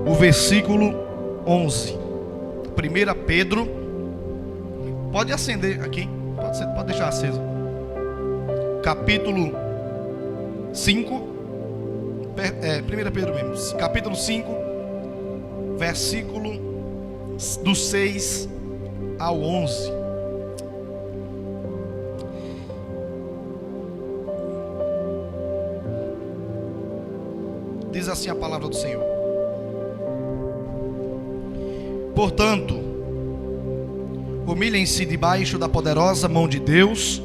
o versículo 11. 1 Pedro, pode acender aqui, pode deixar aceso. Capítulo 5, 1 Pedro mesmo, capítulo 5, versículo do 6 ao 11. Diz assim a palavra do Senhor: portanto, humilhem-se debaixo da poderosa mão de Deus,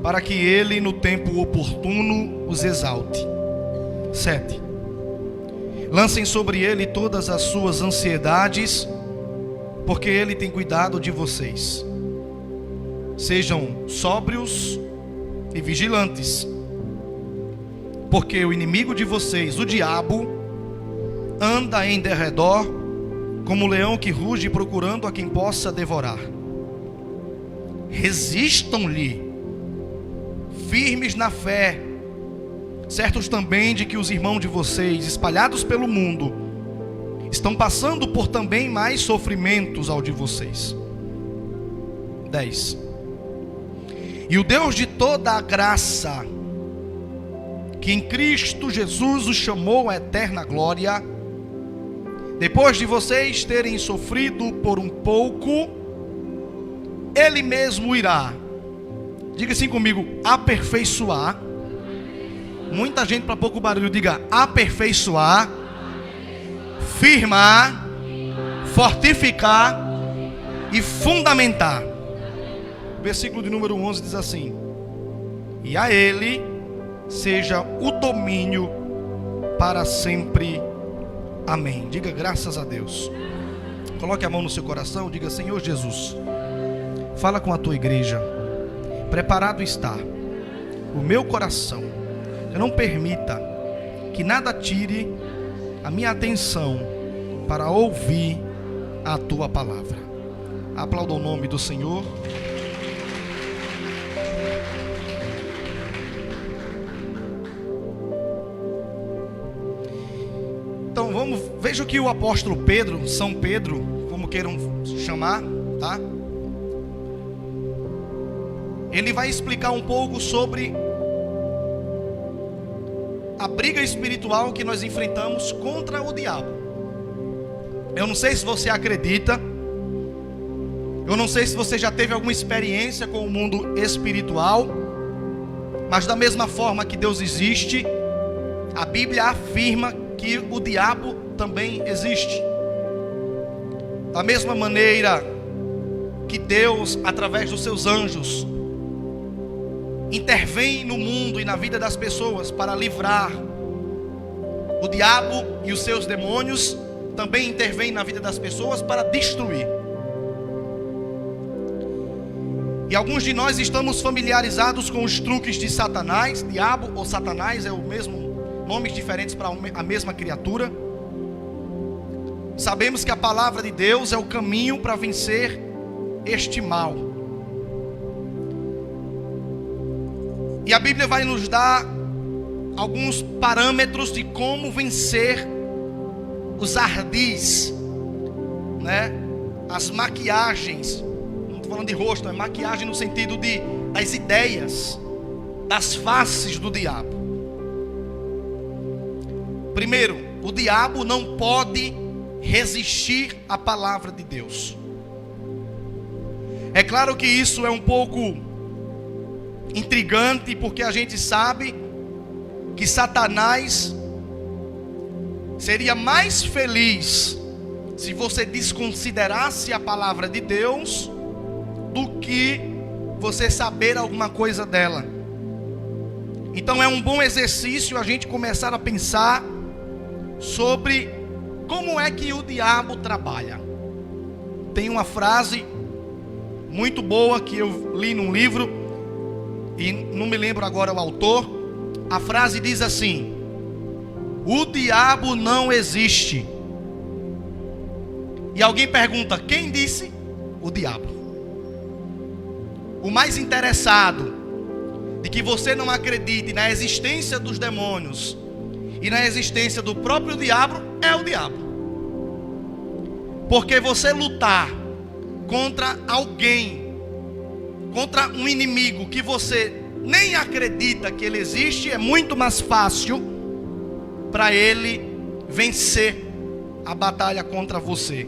para que Ele no tempo oportuno os exalte. 7. Lancem sobre Ele todas as suas ansiedades, porque Ele tem cuidado de vocês. Sejam sóbrios e vigilantes, porque o inimigo de vocês, o diabo, anda em derredor como um leão que ruge procurando a quem possa devorar. Resistam-lhe, firmes na fé, certos também de que os irmãos de vocês, espalhados pelo mundo, estão passando por também mais sofrimentos ao de vocês. 10. E o Deus de toda a graça, que em Cristo Jesus os chamou à eterna glória, depois de vocês terem sofrido por um pouco, Ele mesmo irá, diga assim comigo, aperfeiçoar. Muita gente para pouco barulho, diga aperfeiçoar, firmar, fortificar e fundamentar. Versículo de número 11 diz assim: e a Ele seja o domínio para sempre. Amém. Diga graças a Deus. Coloque a mão no seu coração, diga: Senhor Jesus, fala com a tua igreja. Preparado está o meu coração. Eu não permita que nada tire a minha atenção para ouvir a tua palavra. Aplauda o nome do Senhor. Então veja o que o apóstolo Pedro, São Pedro, como queiram chamar, tá? Ele vai explicar um pouco sobre a briga espiritual que nós enfrentamos contra o diabo. Eu não sei se você acredita, eu não sei se você já teve alguma experiência com o mundo espiritual, mas da mesma forma que Deus existe, a Bíblia afirma que o diabo também existe. Da mesma maneira que Deus, através dos seus anjos, intervém no mundo e na vida das pessoas para livrar o diabo e os seus demônios, também intervém na vida das pessoas para destruir. E alguns de nós estamos familiarizados com os truques de Satanás. Diabo ou Satanás é o mesmo, nomes diferentes para a mesma criatura. Sabemos que a palavra de Deus é o caminho para vencer este mal. E a Bíblia vai nos dar alguns parâmetros de como vencer os ardis, né? As maquiagens. Não estou falando de rosto, é maquiagem no sentido das ideias, das faces do diabo. Primeiro, o diabo não pode resistir à palavra de Deus. É claro que isso é um pouco intrigante, porque a gente sabe que Satanás seria mais feliz se você desconsiderasse a palavra de Deus do que você saber alguma coisa dela. Então é um bom exercício a gente começar a pensar sobre como é que o diabo trabalha. Tem uma frase muito boa que eu li num livro, e não me lembro agora o autor. A frase diz assim: o diabo não existe. E alguém pergunta: quem disse? O diabo. O mais interessado de que você não acredite na existência dos demônios e na existência do próprio diabo é o diabo. Porque você lutar contra alguém, contra um inimigo que você nem acredita que ele existe, é muito mais fácil para ele vencer a batalha contra você.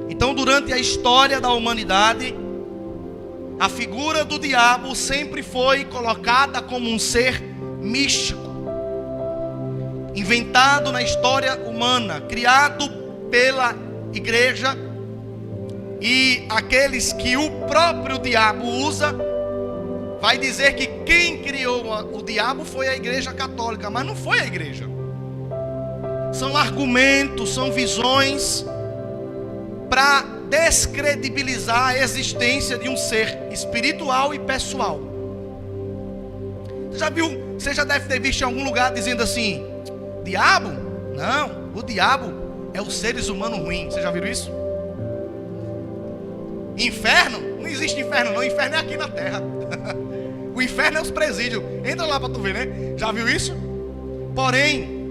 Então, durante a história da humanidade, a figura do diabo sempre foi colocada como um ser místico, inventado na história humana, criado pela igreja, e aqueles que o próprio diabo usa, vai dizer que quem criou o diabo foi a igreja católica, mas não foi a igreja. São argumentos, são visões para descredibilizar a existência de um ser espiritual e pessoal. Você já deve ter visto em algum lugar dizendo assim: diabo? Não, o diabo é os seres humanos ruins. Você já viu isso? Inferno? Não existe inferno não, o inferno é aqui na terra. O inferno é os presídios. Entra lá para tu ver, né? Já viu isso? Porém,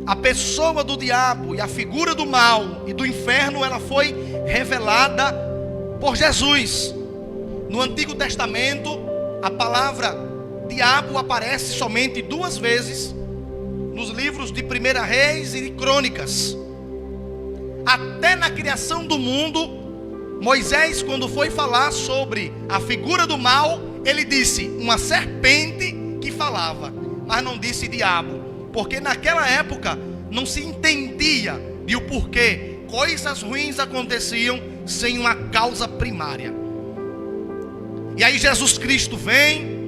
a pessoa do diabo e a figura do mal e do inferno, ela foi revelada por Jesus. No Antigo Testamento, a palavra diabo aparece somente 2 vezes nos livros de 1 Reis e de Crônicas. Até na criação do mundo, Moisés, quando foi falar sobre a figura do mal, ele disse uma serpente que falava, mas não disse diabo, porque naquela época não se entendia de o porquê coisas ruins aconteciam sem uma causa primária. E aí Jesus Cristo vem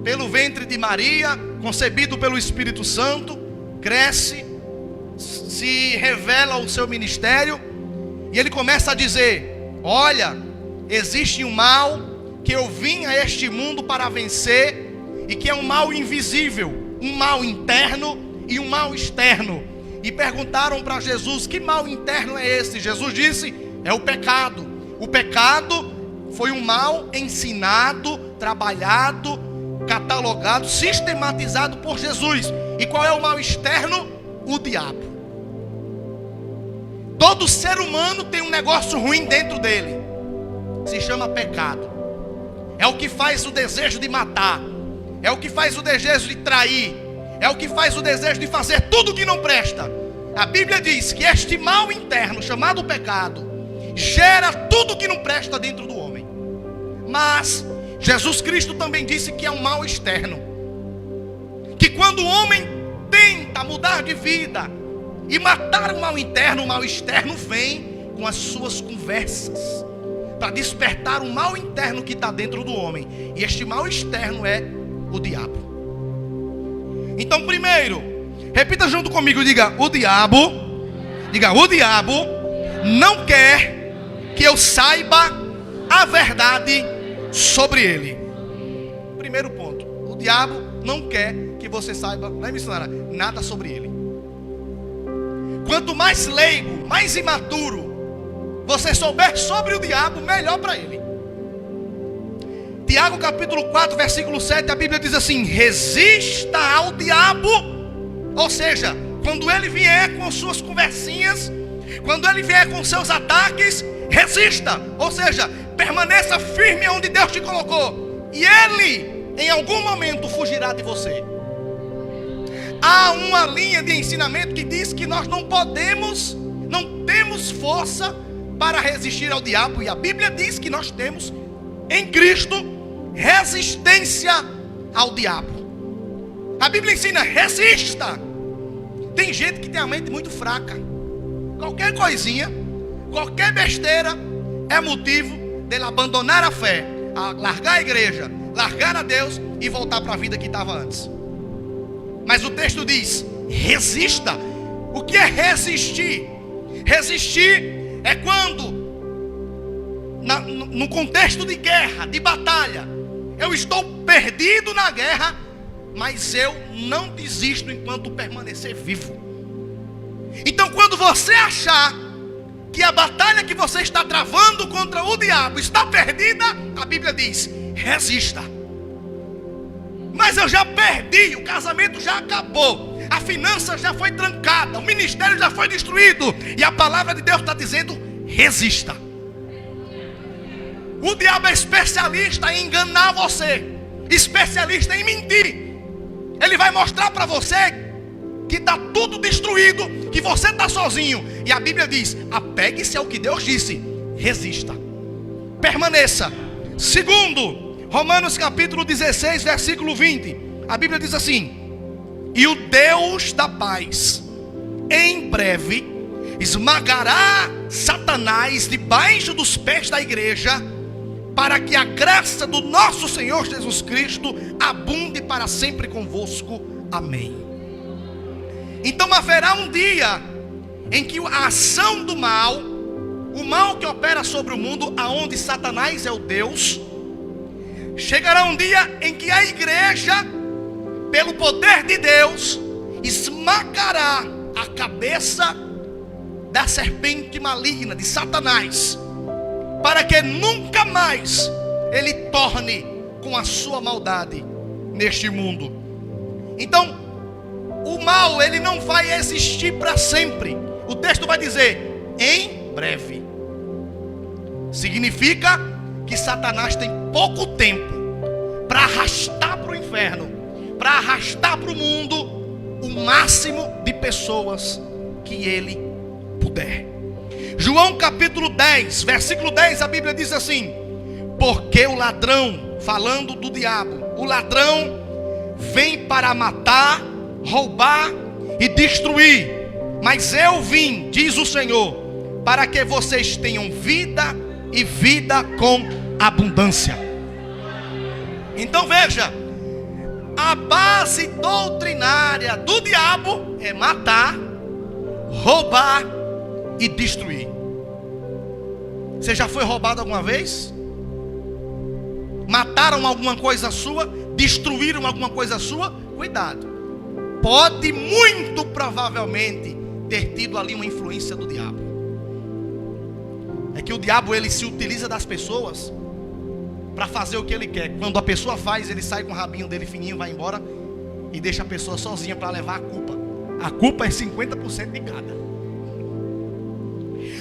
pelo ventre de Maria, concebido pelo Espírito Santo, cresce, se revela o seu ministério, e ele começa a dizer: olha, existe um mal que eu vim a este mundo para vencer, e que é um mal invisível, um mal interno e um mal externo. E perguntaram para Jesus: que mal interno é esse? Jesus disse: é o pecado. O pecado foi um mal ensinado, trabalhado, catalogado, sistematizado por Jesus. E qual é o mal externo? O diabo. Todo ser humano tem um negócio ruim dentro dele, se chama pecado. É o que faz o desejo de matar, é o que faz o desejo de trair, é o que faz o desejo de fazer tudo que não presta. A Bíblia diz que este mal interno, chamado pecado, gera tudo que não presta dentro do homem. Mas Jesus Cristo também disse que é um mal externo, que quando o homem tenta mudar de vida e matar o mal interno, o mal externo vem com as suas conversas para despertar o mal interno que está dentro do homem. E este mal externo é o diabo. Então, primeiro, repita junto comigo, diga: o diabo não quer que eu saiba a verdade sobre ele. Primeiro ponto: o diabo não quer que você saiba, não é missionária, nada sobre ele. Quanto mais leigo, mais imaturo você souber sobre o diabo, melhor para ele. Tiago capítulo 4, versículo 7, a Bíblia diz assim: resista ao diabo. Ou seja, quando ele vier com suas conversinhas, quando ele vier com seus ataques, resista. Ou seja, permaneça firme onde Deus te colocou, e ele em algum momento fugirá de você. Há uma linha de ensinamento que diz que nós não temos força para resistir ao diabo. E a Bíblia diz que nós temos em Cristo resistência ao diabo. A Bíblia ensina: resista. Tem gente que tem a mente muito fraca. Qualquer coisinha, qualquer besteira é motivo dele abandonar a fé, largar a igreja, largar a Deus e voltar para a vida que estava antes. Mas o texto diz: resista. O que é resistir? Resistir é quando, no contexto de guerra, de batalha, eu estou perdido na guerra, mas eu não desisto enquanto permanecer vivo. Então, quando você achar que a batalha que você está travando contra o diabo está perdida, a Bíblia diz: resista. Mas eu já perdi, o casamento já acabou, a finança já foi trancada, o ministério já foi destruído, e a palavra de Deus está dizendo: resista. O diabo é especialista em enganar você, especialista em mentir. Ele vai mostrar para você que está tudo destruído, que você está sozinho. E a Bíblia diz: apegue-se ao que Deus disse, resista, permaneça. Segundo, Romanos capítulo 16, versículo 20, a Bíblia diz assim: e o Deus da paz em breve esmagará Satanás debaixo dos pés da igreja, para que a graça do nosso Senhor Jesus Cristo abunde para sempre convosco. Amém. Então haverá um dia em que a ação do mal, o mal que opera sobre o mundo, aonde Satanás é o Deus, chegará um dia em que a igreja, pelo poder de Deus, esmagará a cabeça da serpente maligna, de Satanás, para que nunca mais ele torne com a sua maldade neste mundo. Então, o mal, ele não vai existir para sempre. O texto vai dizer: em breve. Significa que Satanás tem pouco tempo para arrastar para o inferno, para arrastar para o mundo o máximo de pessoas que ele puder. João capítulo 10, versículo 10, a Bíblia diz assim: porque o ladrão, falando do diabo, o ladrão vem para matar, roubar e destruir, mas eu vim, diz o Senhor, para que vocês tenham vida e vida com abundância. Então veja, a base doutrinária do diabo é matar, roubar e destruir. Você já foi roubado alguma vez? Mataram alguma coisa sua? Destruíram alguma coisa sua? Cuidado, pode muito provavelmente ter tido ali uma influência do diabo. É que o diabo, ele se utiliza das pessoas para fazer o que ele quer. Quando a pessoa faz, ele sai com o rabinho dele fininho, vai embora e deixa a pessoa sozinha para levar a culpa. A culpa é 50% de cada.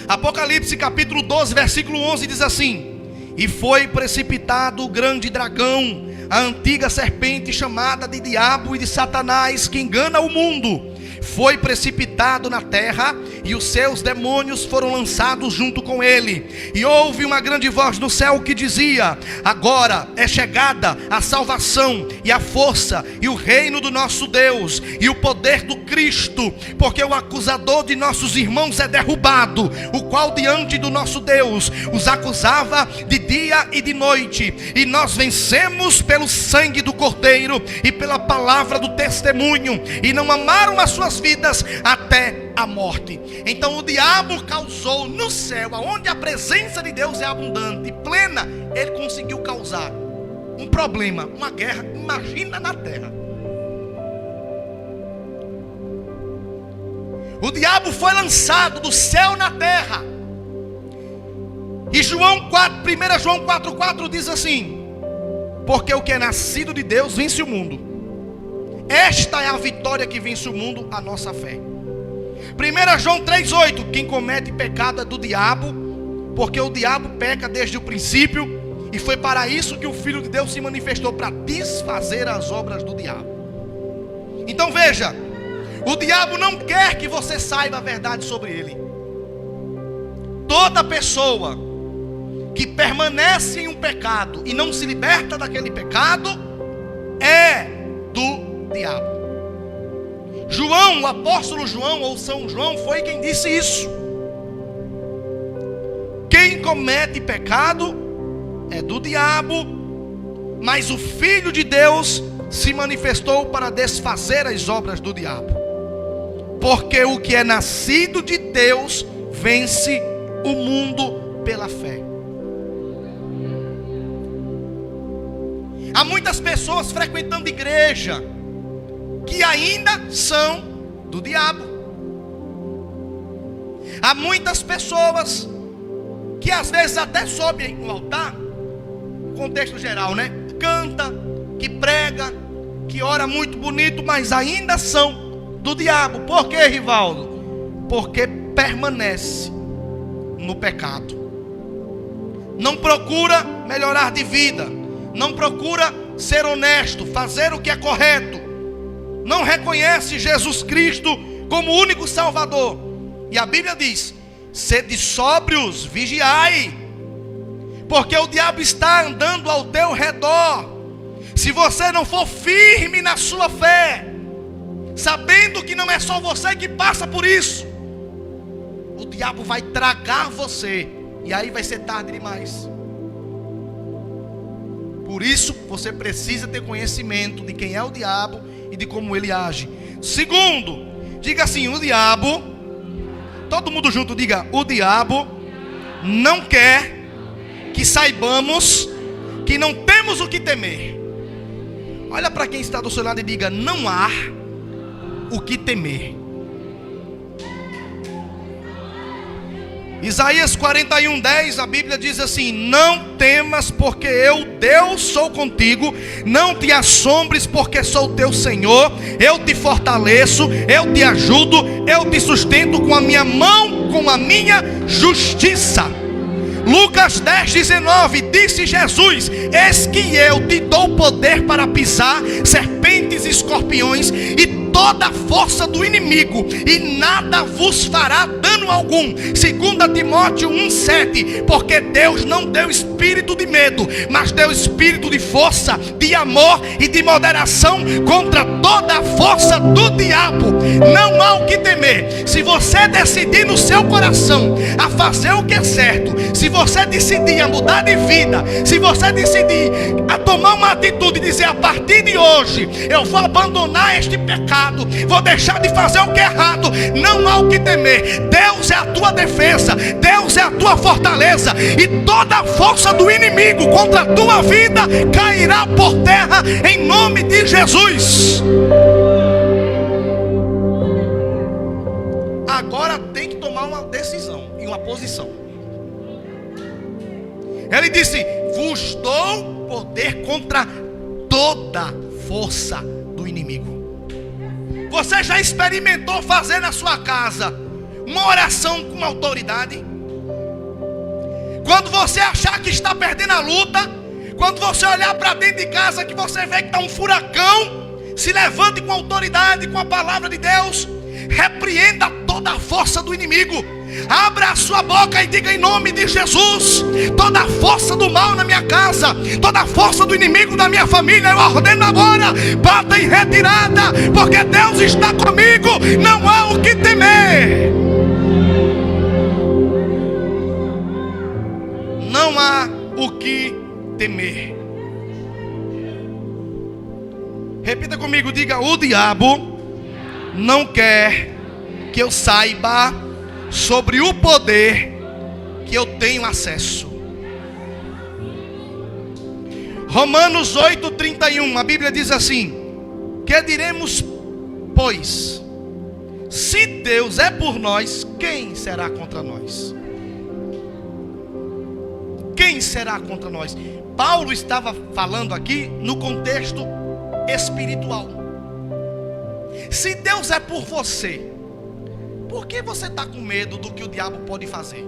Apocalipse capítulo 12, versículo 11 diz assim: e foi precipitado o grande dragão, a antiga serpente chamada de diabo e de Satanás, que engana o mundo. Foi precipitado na terra, e os seus demônios foram lançados junto com ele. E houve uma grande voz do céu que dizia: agora é chegada a salvação e a força e o reino do nosso Deus e o poder do Cristo, porque o acusador de nossos irmãos é derrubado, o qual diante do nosso Deus os acusava de dia e de noite. E nós vencemos pelo sangue do Cordeiro e pela palavra do testemunho, e não amaram as suas vidas até a morte. Então o diabo causou no céu, onde a presença de Deus é abundante e plena, ele conseguiu causar um problema, uma guerra. Imagina na terra. O diabo foi lançado do céu na terra. E 1 João 4,4 diz assim: porque o que é nascido de Deus vence o mundo. Esta é a vitória que vence o mundo, a nossa fé. 1 João 3,8: quem comete pecado é do diabo, porque o diabo peca desde o princípio, e foi para isso que o Filho de Deus se manifestou, para desfazer as obras do diabo. Então veja, o diabo não quer que você saiba a verdade sobre ele. Toda pessoa que permanece em um pecado e não se liberta daquele pecado é do diabo. João, o apóstolo João, ou São João, foi quem disse isso. Quem comete pecado é do diabo, mas o Filho de Deus se manifestou para desfazer as obras do diabo. Porque o que é nascido de Deus vence o mundo pela fé. Há muitas pessoas frequentando igreja que ainda são do diabo. Há muitas pessoas que às vezes até sobem no altar, contexto geral, né? Canta, que prega, que ora muito bonito, mas ainda são do diabo. Por quê, Rivaldo? Porque permanece no pecado. Não procura melhorar de vida. Não procura ser honesto, fazer o que é correto. Não reconhece Jesus Cristo como único Salvador. E a Bíblia diz: sede sóbrios, vigiai, porque o diabo está andando ao teu redor. Se você não for firme na sua fé, sabendo que não é só você que passa por isso, o diabo vai tragar você, e aí vai ser tarde demais. Por isso você precisa ter conhecimento de quem é o diabo e de como ele age. Segundo, diga assim: o diabo, todo mundo junto, diga: o diabo não quer que saibamos que não temos o que temer. Olha para quem está do seu lado e diga: não há o que temer. Isaías 41:10, a Bíblia diz assim: não temas, porque eu, Deus, sou contigo. Não te assombres, porque sou teu Senhor. Eu te fortaleço, eu te ajudo, eu te sustento com a minha mão, com a minha justiça. Lucas 10:19, disse Jesus: eis que eu te dou poder para pisar serpentes e escorpiões e toda a força do inimigo, e nada vos fará dano algum. 2 Timóteo 1:7, porque Deus não deu espírito de medo, mas deu espírito de força, de amor e de moderação. Contra toda a força do diabo não há o que temer. Se você decidir no seu coração a fazer o que é certo, se você decidir a mudar de vida, se você decidir a tomar uma atitude e dizer: a partir de hoje eu vou abandonar este pecado, vou deixar de fazer o que é errado, não há o que temer. Deus é a tua defesa, Deus é a tua fortaleza, e toda a força do inimigo contra a tua vida cairá por terra em nome de Jesus. Agora tem que tomar uma decisão e uma posição. Ele disse: vos dou poder contra toda força do inimigo. Você já experimentou fazer na sua casa uma oração com autoridade? Quando você achar que está perdendo a luta, quando você olhar para dentro de casa que você vê que está um furacão, se levante com autoridade, com a palavra de Deus. Repreenda toda a força do inimigo. Abra a sua boca e diga: em nome de Jesus, toda a força do mal na minha casa, toda a força do inimigo da minha família, eu ordeno agora, bata em retirada, porque Deus está comigo, não há o que temer. Não há o que temer. Repita comigo, diga: o diabo não quer que eu saiba sobre o poder que eu tenho acesso. Romanos 8:31, a Bíblia diz assim: que diremos, pois? Se Deus é por nós, quem será contra nós? Quem será contra nós? Paulo estava falando aqui no contexto espiritual. Se Deus é por você, por que você está com medo do que o diabo pode fazer?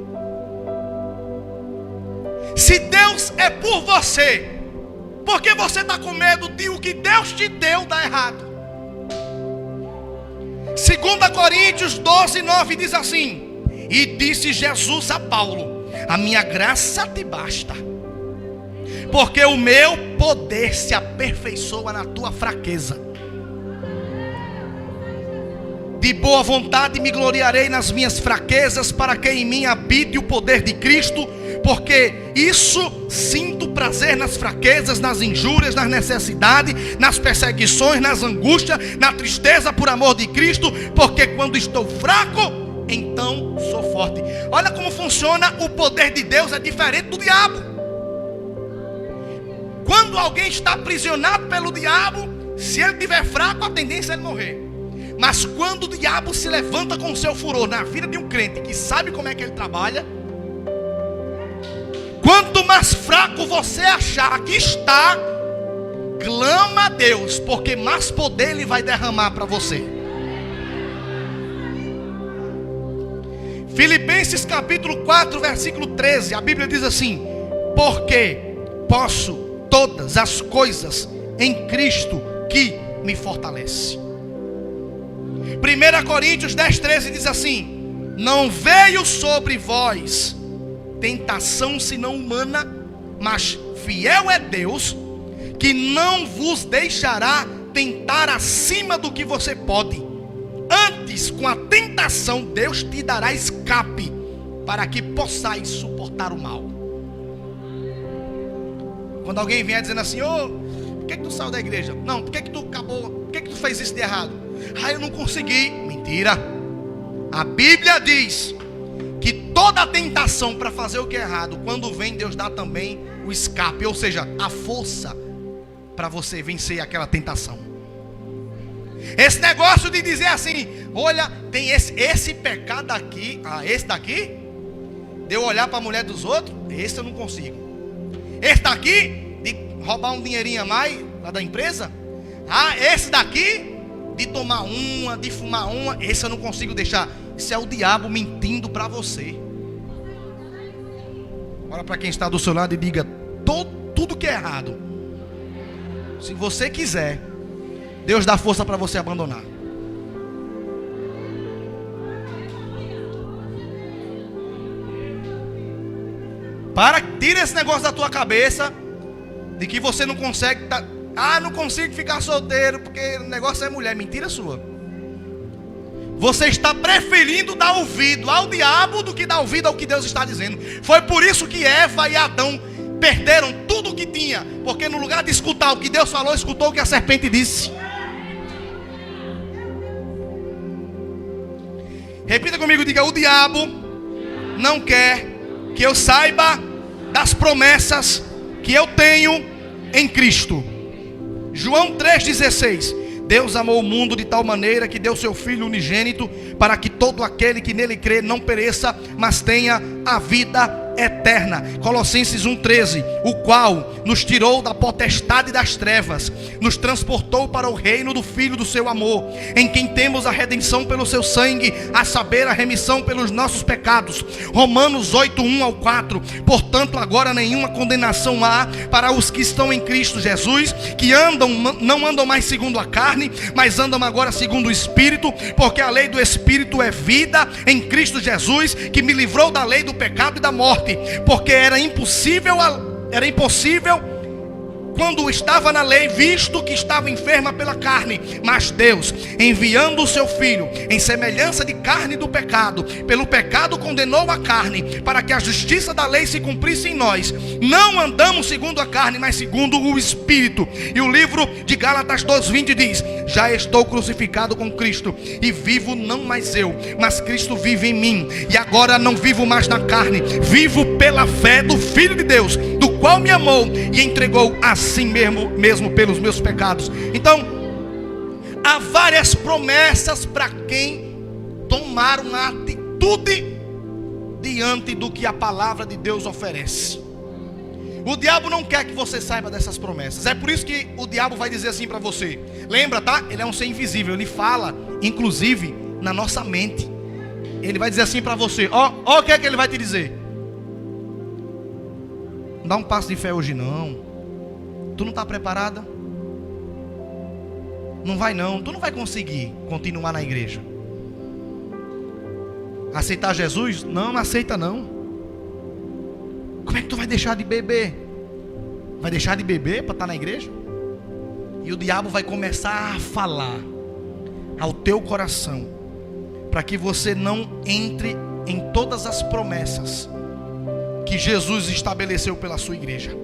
Se Deus é por você, por que você está com medo de o que Deus te deu dar errado? 2 Coríntios 12:9 diz assim: e disse Jesus a Paulo: a minha graça te basta, porque o meu poder se aperfeiçoa na tua fraqueza. De boa vontade me gloriarei nas minhas fraquezas, para que em mim habite o poder de Cristo. Porque isso sinto prazer nas fraquezas, nas injúrias, nas necessidades, nas perseguições, nas angústias, na tristeza por amor de Cristo. Porque quando estou fraco, então sou forte. Olha como funciona o poder de Deus, é diferente do diabo. Quando alguém está aprisionado pelo diabo, se ele estiver fraco, a tendência é ele morrer. Mas quando o diabo se levanta com o seu furor na vida de um crente que sabe como é que ele trabalha, quanto mais fraco você achar que está, clama a Deus, porque mais poder ele vai derramar para você. Filipenses capítulo 4, versículo 13, a Bíblia diz assim: porque posso todas as coisas em Cristo que me fortalece. 1 Coríntios 10, 13 diz assim: não veio sobre vós tentação senão humana, mas fiel é Deus, que não vos deixará tentar acima do que você pode. Antes, com a tentação, Deus te dará escape, para que possais suportar o mal. Quando alguém vier dizendo assim: por que tu saiu da igreja? Não, por que tu acabou? Por que tu fez isso de errado? Eu não consegui. Mentira. A Bíblia diz que toda tentação para fazer o que é errado, quando vem, Deus dá também o escape, ou seja, a força para você vencer aquela tentação. Esse negócio de dizer assim: olha, tem esse pecado aqui, esse daqui, de eu olhar para a mulher dos outros, esse eu não consigo. Esse daqui, de roubar um dinheirinho a mais lá da empresa, esse daqui, de tomar uma, de fumar uma, esse eu não consigo deixar. Isso é o diabo mentindo para você. Olha para quem está do seu lado e diga: tudo que é errado, se você quiser, Deus dá força para você abandonar. Tira esse negócio da tua cabeça de que você não consegue não consigo ficar solteiro porque o negócio é mulher. Mentira sua. Você está preferindo dar ouvido ao diabo do que dar ouvido ao que Deus está dizendo. Foi por isso que Eva e Adão perderam tudo o que tinha, porque no lugar de escutar o que Deus falou, escutou o que a serpente disse. Repita comigo, diga: o diabo não quer que eu saiba das promessas que eu tenho em Cristo. João 3,16: Deus amou o mundo de tal maneira que deu seu Filho unigênito, para que todo aquele que nele crê não pereça, mas tenha a vida eterna. Colossenses 1,13: o qual nos tirou da potestade das trevas, nos transportou para o reino do Filho do seu amor, em quem temos a redenção pelo seu sangue, a saber, a remissão pelos nossos pecados. Romanos 8:1-4: portanto agora nenhuma condenação há para os que estão em Cristo Jesus, que não andam mais segundo a carne, mas andam agora segundo o Espírito, porque a lei do Espírito é vida em Cristo Jesus, que me livrou da lei do pecado e da morte, porque era impossível quando estava na lei, visto que estava enferma pela carne. Mas Deus, enviando o seu Filho em semelhança de carne do pecado, pelo pecado condenou a carne, para que a justiça da lei se cumprisse em nós. Não andamos segundo a carne, mas segundo o Espírito. E o livro de Gálatas 2:20 diz: já estou crucificado com Cristo, e vivo não mais eu, mas Cristo vive em mim. E agora não vivo mais na carne, vivo pela fé do Filho de Deus, do qual me amou e entregou a si mesmo pelos meus pecados. Então, há várias promessas para quem tomar uma atitude diante do que a palavra de Deus oferece. O diabo não quer que você saiba dessas promessas. É por isso que o diabo vai dizer assim para você. Lembra, tá? Ele é um ser invisível. Ele fala, inclusive, na nossa mente. Ele vai dizer assim para você. Ó o que é que ele vai te dizer. Não dá um passo de fé hoje não. Tu não está preparada? Não vai não. Tu não vai conseguir continuar na igreja. Aceitar Jesus? Não aceita não. Como é que tu vai deixar de beber? Vai deixar de beber para estar na igreja? E o diabo vai começar a falar ao teu coração, para que você não entre em todas as promessas que Jesus estabeleceu pela sua igreja.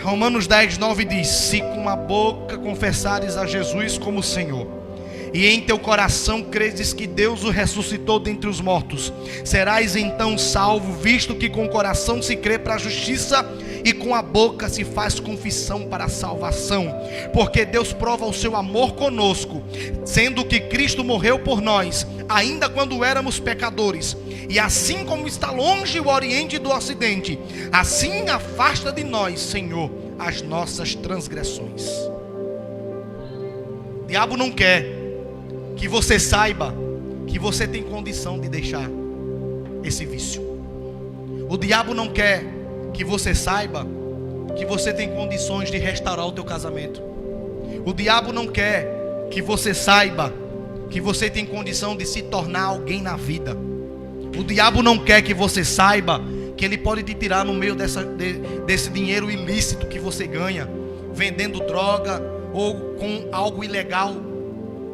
Romanos 10:9 diz: se com a boca confessares a Jesus como Senhor, e em teu coração credes que Deus o ressuscitou dentre os mortos, serás então salvo, visto que com o coração se crê para a justiça, e com a boca se faz confissão para a salvação. Porque Deus prova o seu amor conosco, sendo que Cristo morreu por nós, ainda quando éramos pecadores. E assim como está longe o Oriente do Ocidente, assim afasta de nós, Senhor, as nossas transgressões. O diabo não quer que você saiba que você tem condição de deixar esse vício. O diabo não quer que você saiba que você tem condições de restaurar o teu casamento. O diabo não quer que você saiba que você tem condição de se tornar alguém na vida. O diabo não quer que você saiba que ele pode te tirar no meio desse dinheiro ilícito que você ganha, vendendo droga ou com algo ilegal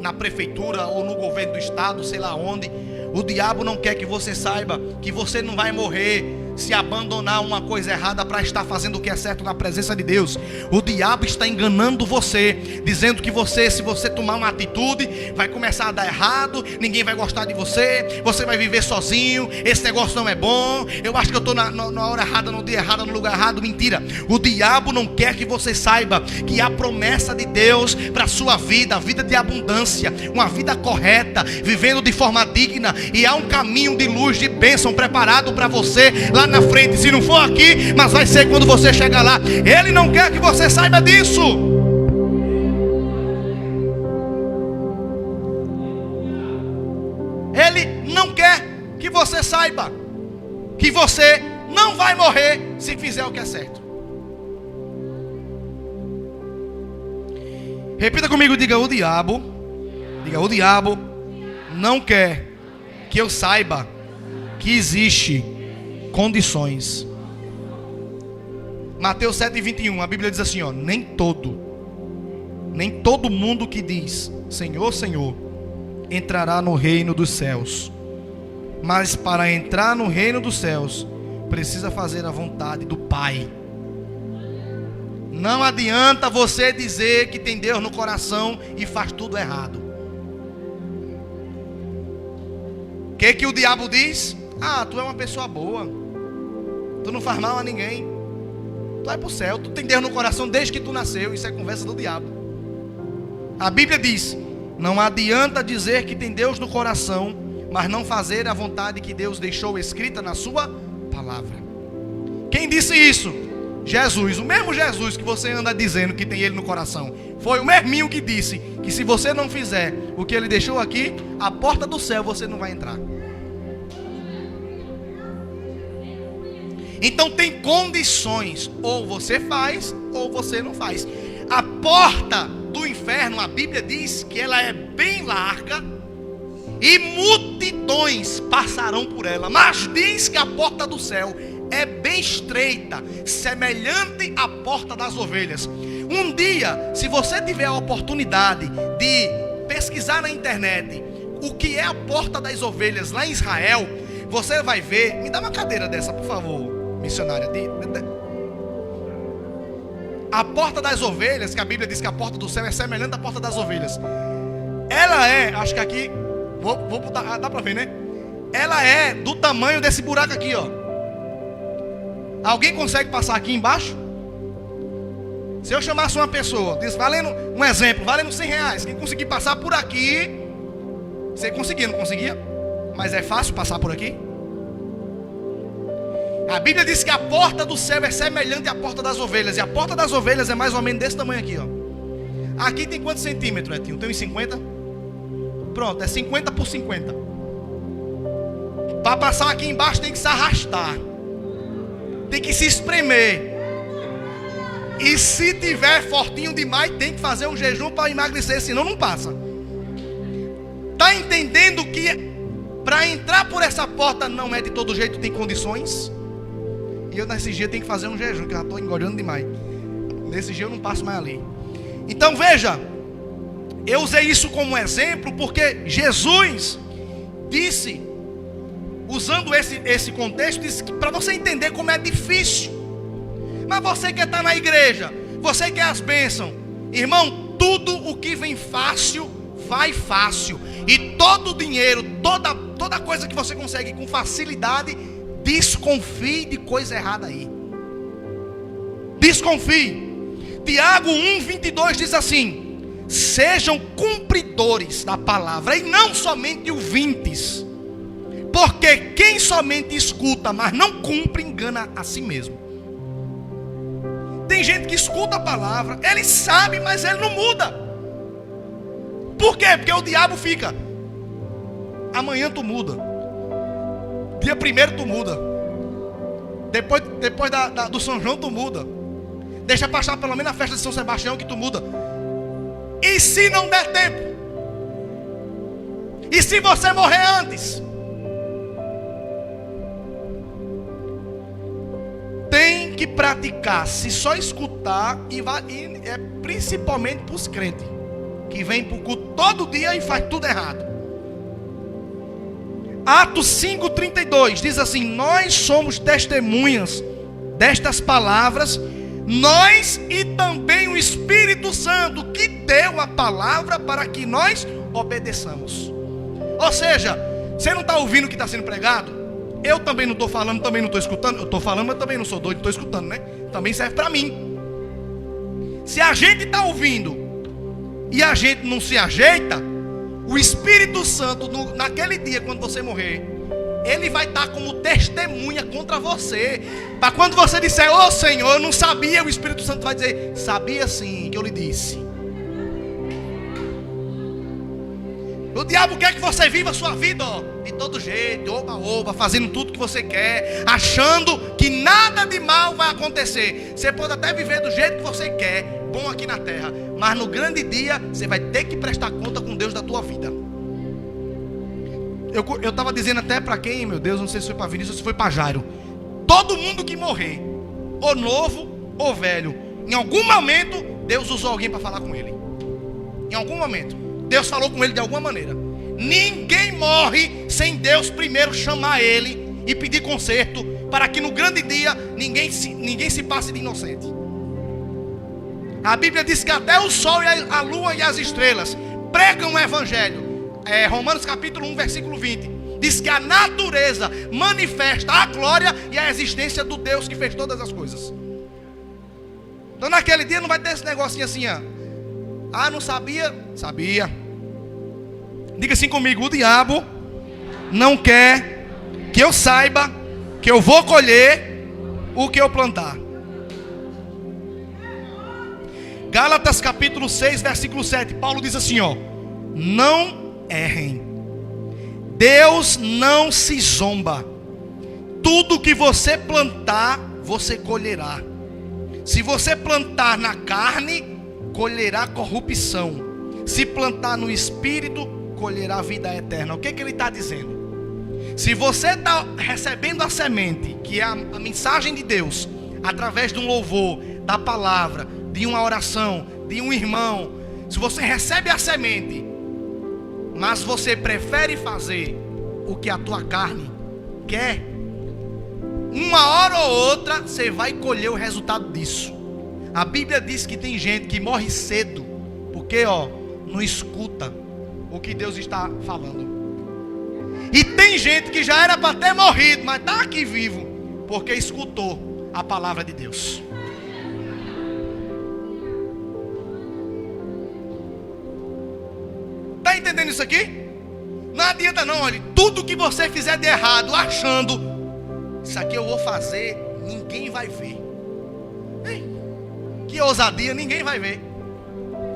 na prefeitura ou no governo do estado, sei lá onde. O diabo não quer que você saiba que você não vai morrer se abandonar uma coisa errada para estar fazendo o que é certo na presença de Deus. O diabo está enganando você, dizendo que você, se você tomar uma atitude, vai começar a dar errado, ninguém vai gostar de você, você vai viver sozinho, esse negócio não é bom, eu acho que eu estou na hora errada, no dia errado, no lugar errado. Mentira. O diabo não quer que você saiba que há promessa de Deus para a sua vida, a vida de abundância, uma vida correta, vivendo de forma digna, e há um caminho de luz, de bênção preparado para você lá na frente. Se não for aqui, mas vai ser quando você chegar lá. Ele não quer que você saiba disso. Ele não quer que você saiba que você não vai morrer se fizer o que é certo. Repita comigo, diga: o diabo não quer que eu saiba que existe condições. Mateus 7:21, a Bíblia diz assim, ó: nem todo mundo que diz Senhor, Senhor, entrará no reino dos céus, mas para entrar no reino dos céus precisa fazer a vontade do Pai. Não adianta você dizer que tem Deus no coração e faz tudo errado. O que o diabo diz? Ah, tu é uma pessoa boa, tu não faz mal a ninguém, tu vai para o céu, tu tem Deus no coração desde que tu nasceu. Isso é conversa do diabo. A Bíblia diz: não adianta dizer que tem Deus no coração, mas não fazer a vontade que Deus deixou escrita na sua palavra. Quem disse isso? Jesus. O mesmo Jesus que você anda dizendo que tem Ele no coração, foi o mesminho que disse que se você não fizer o que Ele deixou aqui, a porta do céu você não vai entrar. Então tem condições, ou você faz ou você não faz. A porta do inferno, a Bíblia diz que ela é bem larga e multidões passarão por ela, mas diz que a porta do céu é bem estreita, semelhante à porta das ovelhas. Um dia, se você tiver a oportunidade de pesquisar na internet o que é a porta das ovelhas lá em Israel, você vai ver. Me dá uma cadeira dessa, por favor, missionária. A porta das ovelhas, que a Bíblia diz que a porta do céu é semelhante à porta das ovelhas, ela é, acho que aqui, vou botar, dá pra ver, né? Ela é do tamanho desse buraco aqui, ó. Alguém consegue passar aqui embaixo? Se eu chamasse uma pessoa, diz, valendo, um exemplo, valendo R$100, quem conseguir passar por aqui, você conseguia, não conseguia? Mas é fácil passar por aqui? A Bíblia diz que a porta do céu é semelhante à porta das ovelhas, e a porta das ovelhas é mais ou menos desse tamanho aqui, ó. Aqui tem quantos centímetros, Etinho? Tem uns 50? Pronto, é 50 por 50. Para passar aqui embaixo tem que se arrastar, tem que se espremer. E se tiver fortinho demais, tem que fazer um jejum para emagrecer, senão não passa. Está entendendo que para entrar por essa porta não é de todo jeito, tem condições? E eu nesse dia tenho que fazer um jejum, que eu já estou engordando demais. Nesse dia eu não passo mais ali. Então veja, eu usei isso como exemplo porque Jesus disse, usando esse contexto, disse que para você entender como é difícil. Mas você quer estar na igreja, você quer as bênçãos, irmão, tudo o que vem fácil, vai fácil. E todo o dinheiro, toda coisa que você consegue com facilidade, desconfie de coisa errada aí. Desconfie. Tiago 1:22 diz assim: sejam cumpridores da palavra e não somente ouvintes, porque quem somente escuta, mas não cumpre, engana a si mesmo. Tem gente que escuta a palavra, ele sabe, mas ele não muda. Por quê? Porque o diabo fica: amanhã tu muda. Dia 1º tu muda. Depois do São João tu muda. Deixa passar pelo menos a festa de São Sebastião que tu muda. E se não der tempo? E se você morrer antes? Tem que praticar. Se só escutar, e é principalmente para os crentes que vêm para o culto todo dia e faz tudo errado. Atos 5:32 diz assim: nós somos testemunhas destas palavras, nós e também o Espírito Santo que deu a palavra para que nós obedeçamos. Ou seja, você não está ouvindo o que está sendo pregado? Eu também não estou falando, também não estou escutando. Eu estou falando, mas também não sou doido, estou escutando, né? Também serve para mim. Se a gente está ouvindo e a gente não se ajeita, o Espírito Santo, naquele dia, quando você morrer, ele vai estar como testemunha contra você. Para quando você disser: ô Senhor, eu não sabia, o Espírito Santo vai dizer: sabia sim, que eu lhe disse. O diabo quer que você viva a sua vida, ó, de todo jeito, oba-oba, fazendo tudo que você quer, achando que nada de mal vai acontecer. Você pode até viver do jeito que você quer, bom aqui na terra, mas no grande dia você vai ter que prestar conta com Deus da tua vida. Eu estava dizendo até para quem, meu Deus, não sei se foi para Vinícius ou se foi para Jairo. Todo mundo que morrer, ou novo ou velho, em algum momento Deus usou alguém para falar com ele. Em algum momento Deus falou com ele de alguma maneira. Ninguém morre sem Deus primeiro chamar ele e pedir conserto, para que no grande dia ninguém se passe de inocente. A Bíblia diz que até o sol e a lua e as estrelas pregam o evangelho. Romanos capítulo 1 versículo 20 diz que a natureza manifesta a glória e a existência do Deus que fez todas as coisas. Então naquele dia não vai ter esse negocinho assim, ó. Ah, não sabia? Sabia. Diga assim comigo: o diabo não quer que eu saiba que eu vou colher o que eu plantar. Gálatas capítulo 6 versículo 7, Paulo diz assim, ó: não errem, Deus não se zomba, tudo que você plantar, você colherá. Se você plantar na carne, colherá corrupção. Se plantar no Espírito, colherá vida eterna. O que ele está dizendo? Se você está recebendo a semente, que é a mensagem de Deus, através de um louvor, da palavra, de uma oração, de um irmão, se você recebe a semente, mas você prefere fazer o que a tua carne quer, uma hora ou outra você vai colher o resultado disso. A Bíblia diz que tem gente que morre cedo, porque não escuta o que Deus está falando. E tem gente que já era para ter morrido, mas está aqui vivo, porque escutou a palavra de Deus. Está entendendo isso aqui? Não adianta não, olha, tudo que você fizer de errado, achando, isso aqui eu vou fazer, ninguém vai ver. Que ousadia, ninguém vai ver.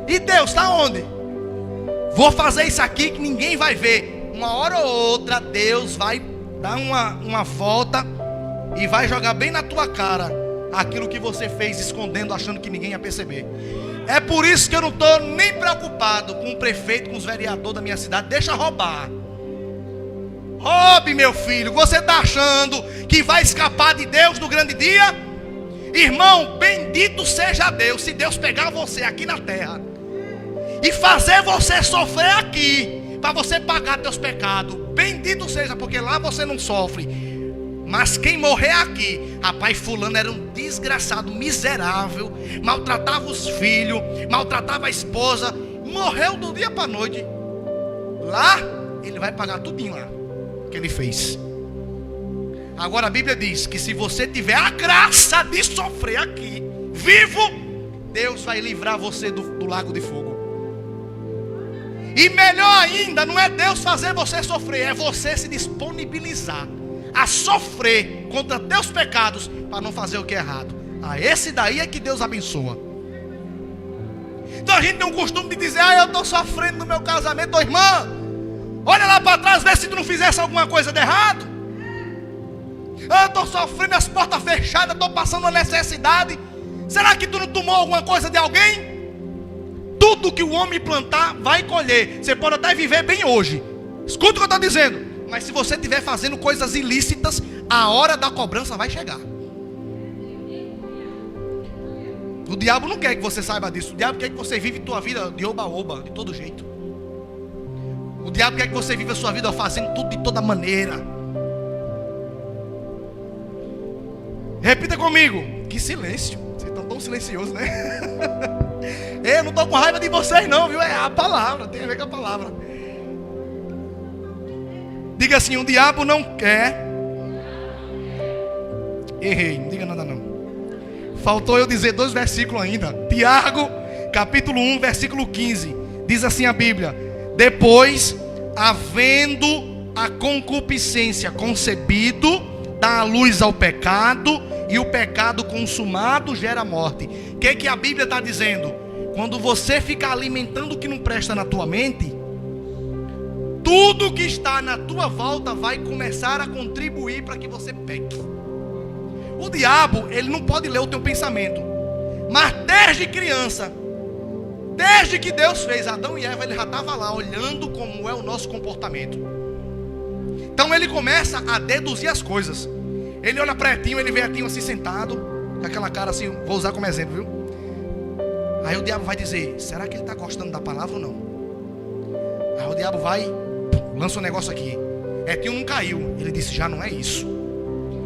E Deus está onde? Vou fazer isso aqui que ninguém vai ver. Uma hora ou outra Deus vai dar uma volta e vai jogar bem na tua cara aquilo que você fez escondendo, achando que ninguém ia perceber. É por isso que eu não estou nem preocupado com o prefeito, com os vereadores da minha cidade. Deixa roubar. Roube, meu filho. Você está achando que vai escapar de Deus no grande dia? Irmão, bendito seja Deus, se Deus pegar você aqui na terra e fazer você sofrer aqui, para você pagar teus pecados, bendito seja, porque lá você não sofre. Mas quem morrer aqui, rapaz, fulano era um desgraçado, miserável, maltratava os filhos, maltratava a esposa, morreu do dia para a noite. Lá, ele vai pagar tudinho lá que ele fez. Agora a Bíblia diz que se você tiver a graça de sofrer aqui, vivo, Deus vai livrar você do lago de fogo. E melhor ainda, não é Deus fazer você sofrer, é você se disponibilizar a sofrer contra teus pecados para não fazer o que é errado. Esse daí é que Deus abençoa. Então a gente tem um costume de dizer: eu estou sofrendo no meu casamento. Irmã, Olha lá para trás, vê se tu não fizesse alguma coisa de errado. Eu estou sofrendo, as portas fechadas, estou passando uma necessidade. Será que tu não tomou alguma coisa de alguém? Tudo que o homem plantar, vai colher. Você pode até viver bem hoje. Escuta o que eu estou dizendo. Mas se você estiver fazendo coisas ilícitas, a hora da cobrança vai chegar. O diabo não quer que você saiba disso. O diabo quer que você vive tua vida de oba-oba, de todo jeito. O diabo quer que você viva a sua vida fazendo tudo de toda maneira. Repita comigo. Que silêncio. Vocês estão tão silenciosos, né? Eu não estou com raiva de vocês não, viu? É a palavra, tem a ver com a palavra. Diga assim, o diabo não quer. Errei, não diga nada não. Faltou eu dizer 2 versículos ainda. Tiago, capítulo 1, versículo 15. Diz assim a Bíblia: depois, havendo a concupiscência concebido, dá a luz ao pecado, e o pecado consumado gera morte. O que a Bíblia está dizendo? Quando você fica alimentando o que não presta na tua mente, tudo que está na tua volta vai começar a contribuir para que você peque. O diabo, ele não pode ler o teu pensamento. Mas desde criança, desde que Deus fez Adão e Eva, ele já estava lá olhando como é o nosso comportamento. Então ele começa a deduzir as coisas. Ele olha para Etinho, ele vê Etinho assim sentado, com aquela cara assim, vou usar como exemplo, viu? Aí o diabo vai dizer, será que ele está gostando da palavra ou não? Aí o diabo vai, lança um negócio aqui. Etinho não caiu, ele disse, já não é isso.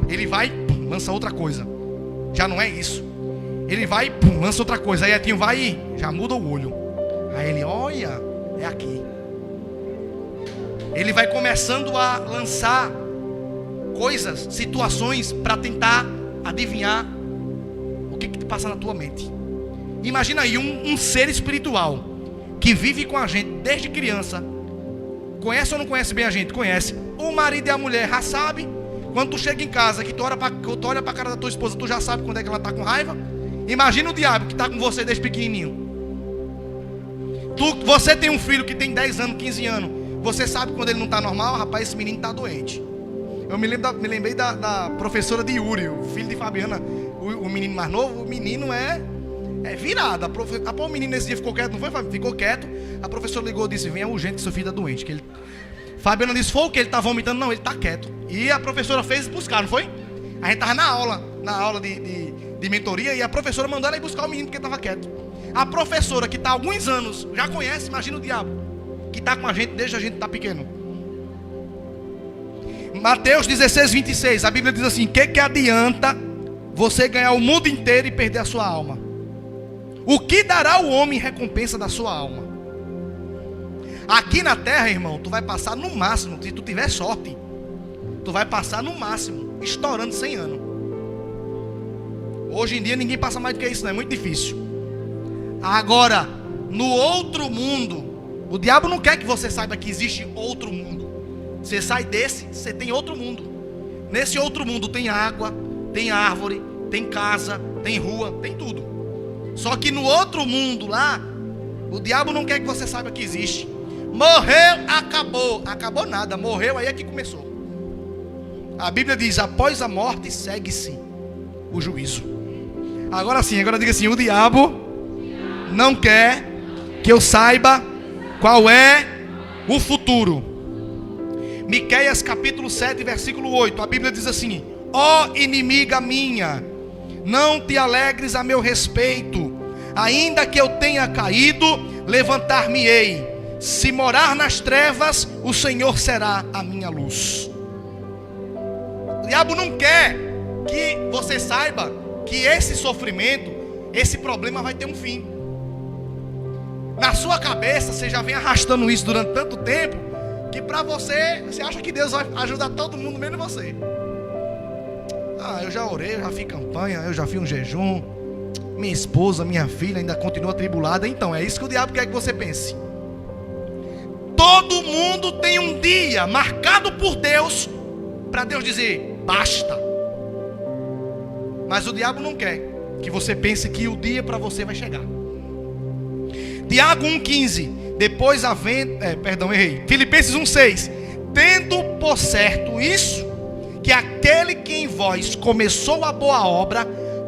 Ele vai, lança outra coisa, já não é isso. Ele vai, lança outra coisa. Aí Etinho vai e já muda o olho. Aí ele, olha, é aqui. Ele vai começando a lançar coisas, situações, para tentar adivinhar o que passa na tua mente. Imagina aí um ser espiritual que vive com a gente desde criança. Conhece ou não conhece bem a gente? Conhece. O marido e a mulher já sabe. Quando tu chega em casa, que tu olha para a cara da tua esposa, tu já sabe quando é que ela está com raiva. Imagina o diabo que está com você desde pequenininho. Você tem um filho que tem 10 anos, 15 anos. Você sabe quando ele não está normal, rapaz, esse menino está doente. Eu me lembrei da professora de Yuri, o filho de Fabiana, o menino mais novo. O menino é virado. O menino nesse dia ficou quieto, não foi, Fabiana? Ficou quieto. A professora ligou e disse, venha urgente que seu filho está doente. Fabiana disse, foi o que? Ele está vomitando? Não, ele está quieto. E a professora fez buscar, não foi? A gente estava na aula de mentoria, e a professora mandou ela ir buscar o menino porque estava quieto. A professora que está há alguns anos, já conhece, imagina o diabo, que está com a gente desde a gente está pequeno. Mateus 16, 26, a Bíblia diz assim, que adianta você ganhar o mundo inteiro e perder a sua alma? O que dará o homem em recompensa da sua alma? Aqui na terra, irmão, tu vai passar no máximo, se tu tiver sorte, tu vai passar no máximo, estourando 100 anos. Hoje em dia ninguém passa mais do que isso, não é muito difícil. Agora, no outro mundo, o diabo não quer que você saiba que existe outro mundo. Você sai desse, você tem outro mundo. Nesse outro mundo tem água, tem árvore, tem casa, tem rua, tem tudo. Só que no outro mundo lá, o diabo não quer que você saiba que existe. Morreu, acabou. Acabou nada, morreu, aí é que começou. A Bíblia diz, após a morte segue-se o juízo. Agora sim, agora diga assim, o diabo não quer que eu saiba qual é o futuro. Miqueias capítulo 7, versículo 8, a Bíblia diz assim, ó inimiga minha, não te alegres a meu respeito, ainda que eu tenha caído, levantar-me-ei. Se morar nas trevas, o Senhor será a minha luz. O diabo não quer que você saiba que esse sofrimento, esse problema vai ter um fim. Na sua cabeça, você já vem arrastando isso durante tanto tempo, que para você acha que Deus vai ajudar todo mundo, menos você. Eu já orei, eu já fiz campanha, eu já fiz um jejum. Minha esposa, minha filha ainda continua atribulada. Então, é isso que o diabo quer que você pense. Todo mundo tem um dia marcado por Deus, para Deus dizer, basta. Mas o diabo não quer que você pense que o dia para você vai chegar. Tiago 1,15, Depois Filipenses 1:6. Tendo por certo isso, que aquele que em vós começou a boa obra,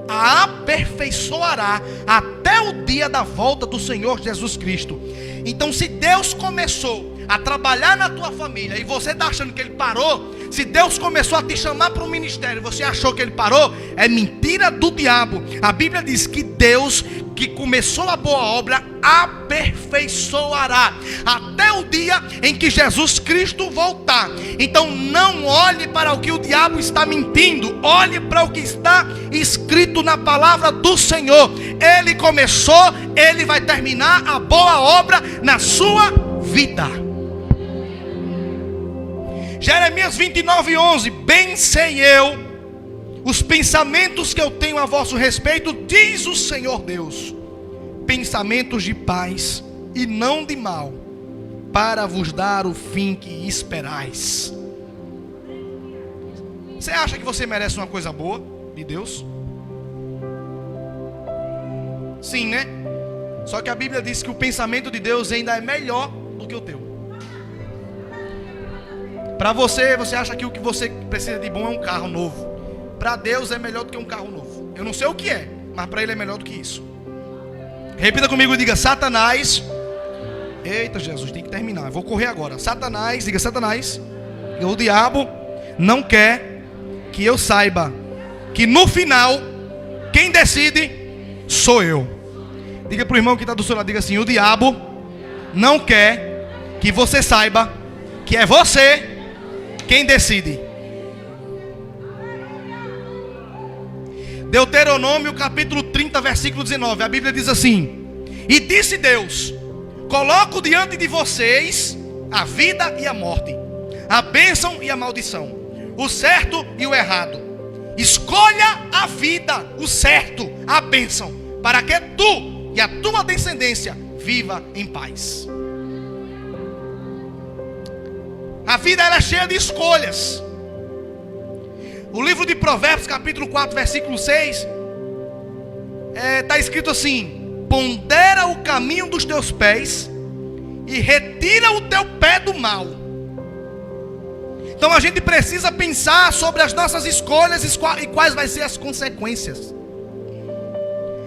a aperfeiçoará até o dia da volta do Senhor Jesus Cristo. Então, se Deus começou a trabalhar na tua família e você está achando que Ele parou, se Deus começou a te chamar para o ministério e você achou que Ele parou, é mentira do diabo. A Bíblia diz que Deus que começou a boa obra aperfeiçoará até o dia em que Jesus Cristo voltar. Então não olhe para o que o diabo está mentindo, olhe para o que está escrito na palavra do Senhor. Ele começou, Ele vai terminar a boa obra na sua vida. Jeremias 29:11. Bem sei eu os pensamentos que eu tenho a vosso respeito, diz o Senhor Deus, pensamentos de paz e não de mal, para vos dar o fim que esperais. Você acha que você merece uma coisa boa de Deus? Sim, né? Só que a Bíblia diz que o pensamento de Deus ainda é melhor do que o teu. Para você acha que o que você precisa de bom é um carro novo. Para Deus é melhor do que um carro novo. Eu não sei o que é, mas para Ele é melhor do que isso. Repita comigo e diga: Satanás. Eita Jesus, tem que terminar, eu vou correr agora. Satanás, diga Satanás. O diabo não quer que eu saiba que no final quem decide sou eu. Diga para o irmão que está do seu lado, diga assim: o diabo não quer que você saiba que é você quem decide. Deuteronômio capítulo 30, versículo 19. A Bíblia diz assim: e disse Deus: coloco diante de vocês a vida e a morte, a bênção e a maldição, o certo e o errado. Escolha a vida, o certo, a bênção, para que tu e a tua descendência viva em paz. A vida ela é cheia de escolhas. O livro de Provérbios, capítulo 4, versículo 6, está escrito assim: pondera o caminho dos teus pés e retira o teu pé do mal. Então a gente precisa pensar sobre as nossas escolhas e quais vai ser as consequências.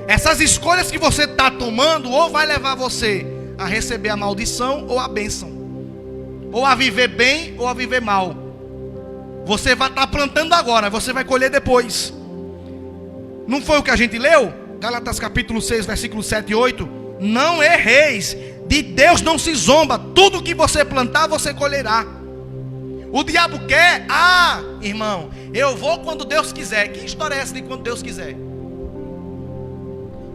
Essas escolhas que você está tomando ou vai levar você a receber a maldição ou a bênção, ou a viver bem ou a viver mal. Você vai estar plantando agora, você vai colher depois. Não foi o que a gente leu? Gálatas capítulo 6, versículo 7 e 8. Não erreis, de Deus não se zomba, tudo que você plantar você colherá. O diabo quer, irmão, eu vou quando Deus quiser. Que história é essa de quando Deus quiser?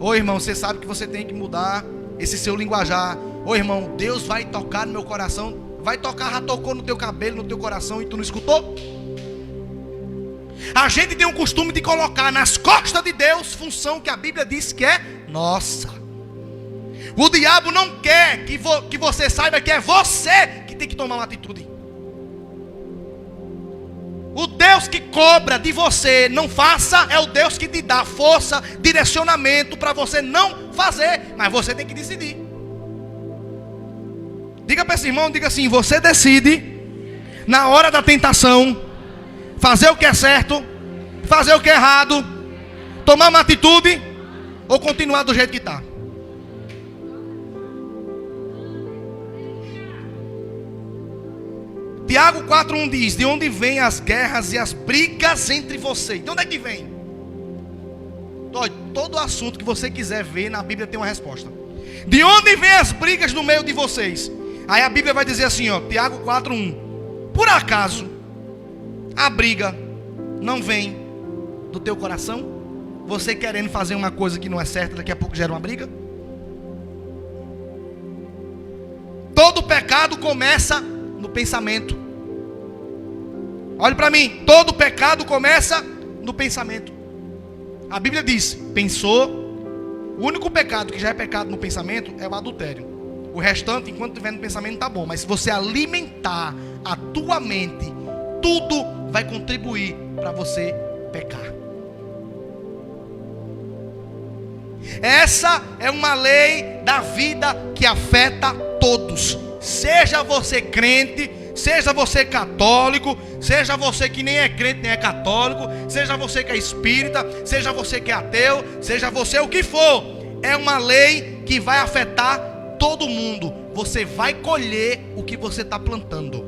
Ô irmão, você sabe que você tem que mudar esse seu linguajar. Ô irmão, Deus vai tocar no meu coração. Vai tocar, já tocou no teu cabelo, no teu coração e tu não escutou? A gente tem um costume de colocar nas costas de Deus função que a Bíblia diz que é nossa. O diabo não quer que você saiba que é você que tem que tomar uma atitude. O Deus que cobra de você não faça é o Deus que te dá força, direcionamento para você não fazer, mas você tem que decidir. Diga para esse irmão, diga assim: você decide na hora da tentação fazer o que é certo, fazer o que é errado, tomar uma atitude ou continuar do jeito que está. Tiago 4:1 diz: de onde vêm as guerras e as brigas entre vocês? De onde é que vem? Todo assunto que você quiser ver na Bíblia tem uma resposta. De onde vêm as brigas no meio de vocês? Aí a Bíblia vai dizer assim, Tiago 4:1. Por acaso a briga não vem do teu coração? Você querendo fazer uma coisa que não é certa, daqui a pouco gera uma briga? Todo pecado começa no pensamento. Olhe para mim, todo pecado começa no pensamento. A Bíblia diz: pensou. O único pecado que já é pecado no pensamento é o adultério. O restante, enquanto estiver no pensamento, tá bom. Mas se você alimentar a tua mente, tudo vai contribuir para você pecar. Essa é uma lei da vida que afeta todos. Seja você crente, seja você católico, seja você que nem é crente nem é católico, seja você que é espírita, seja você que é ateu, seja você o que for. É uma lei que vai afetar todo mundo. Você vai colher o que você está plantando.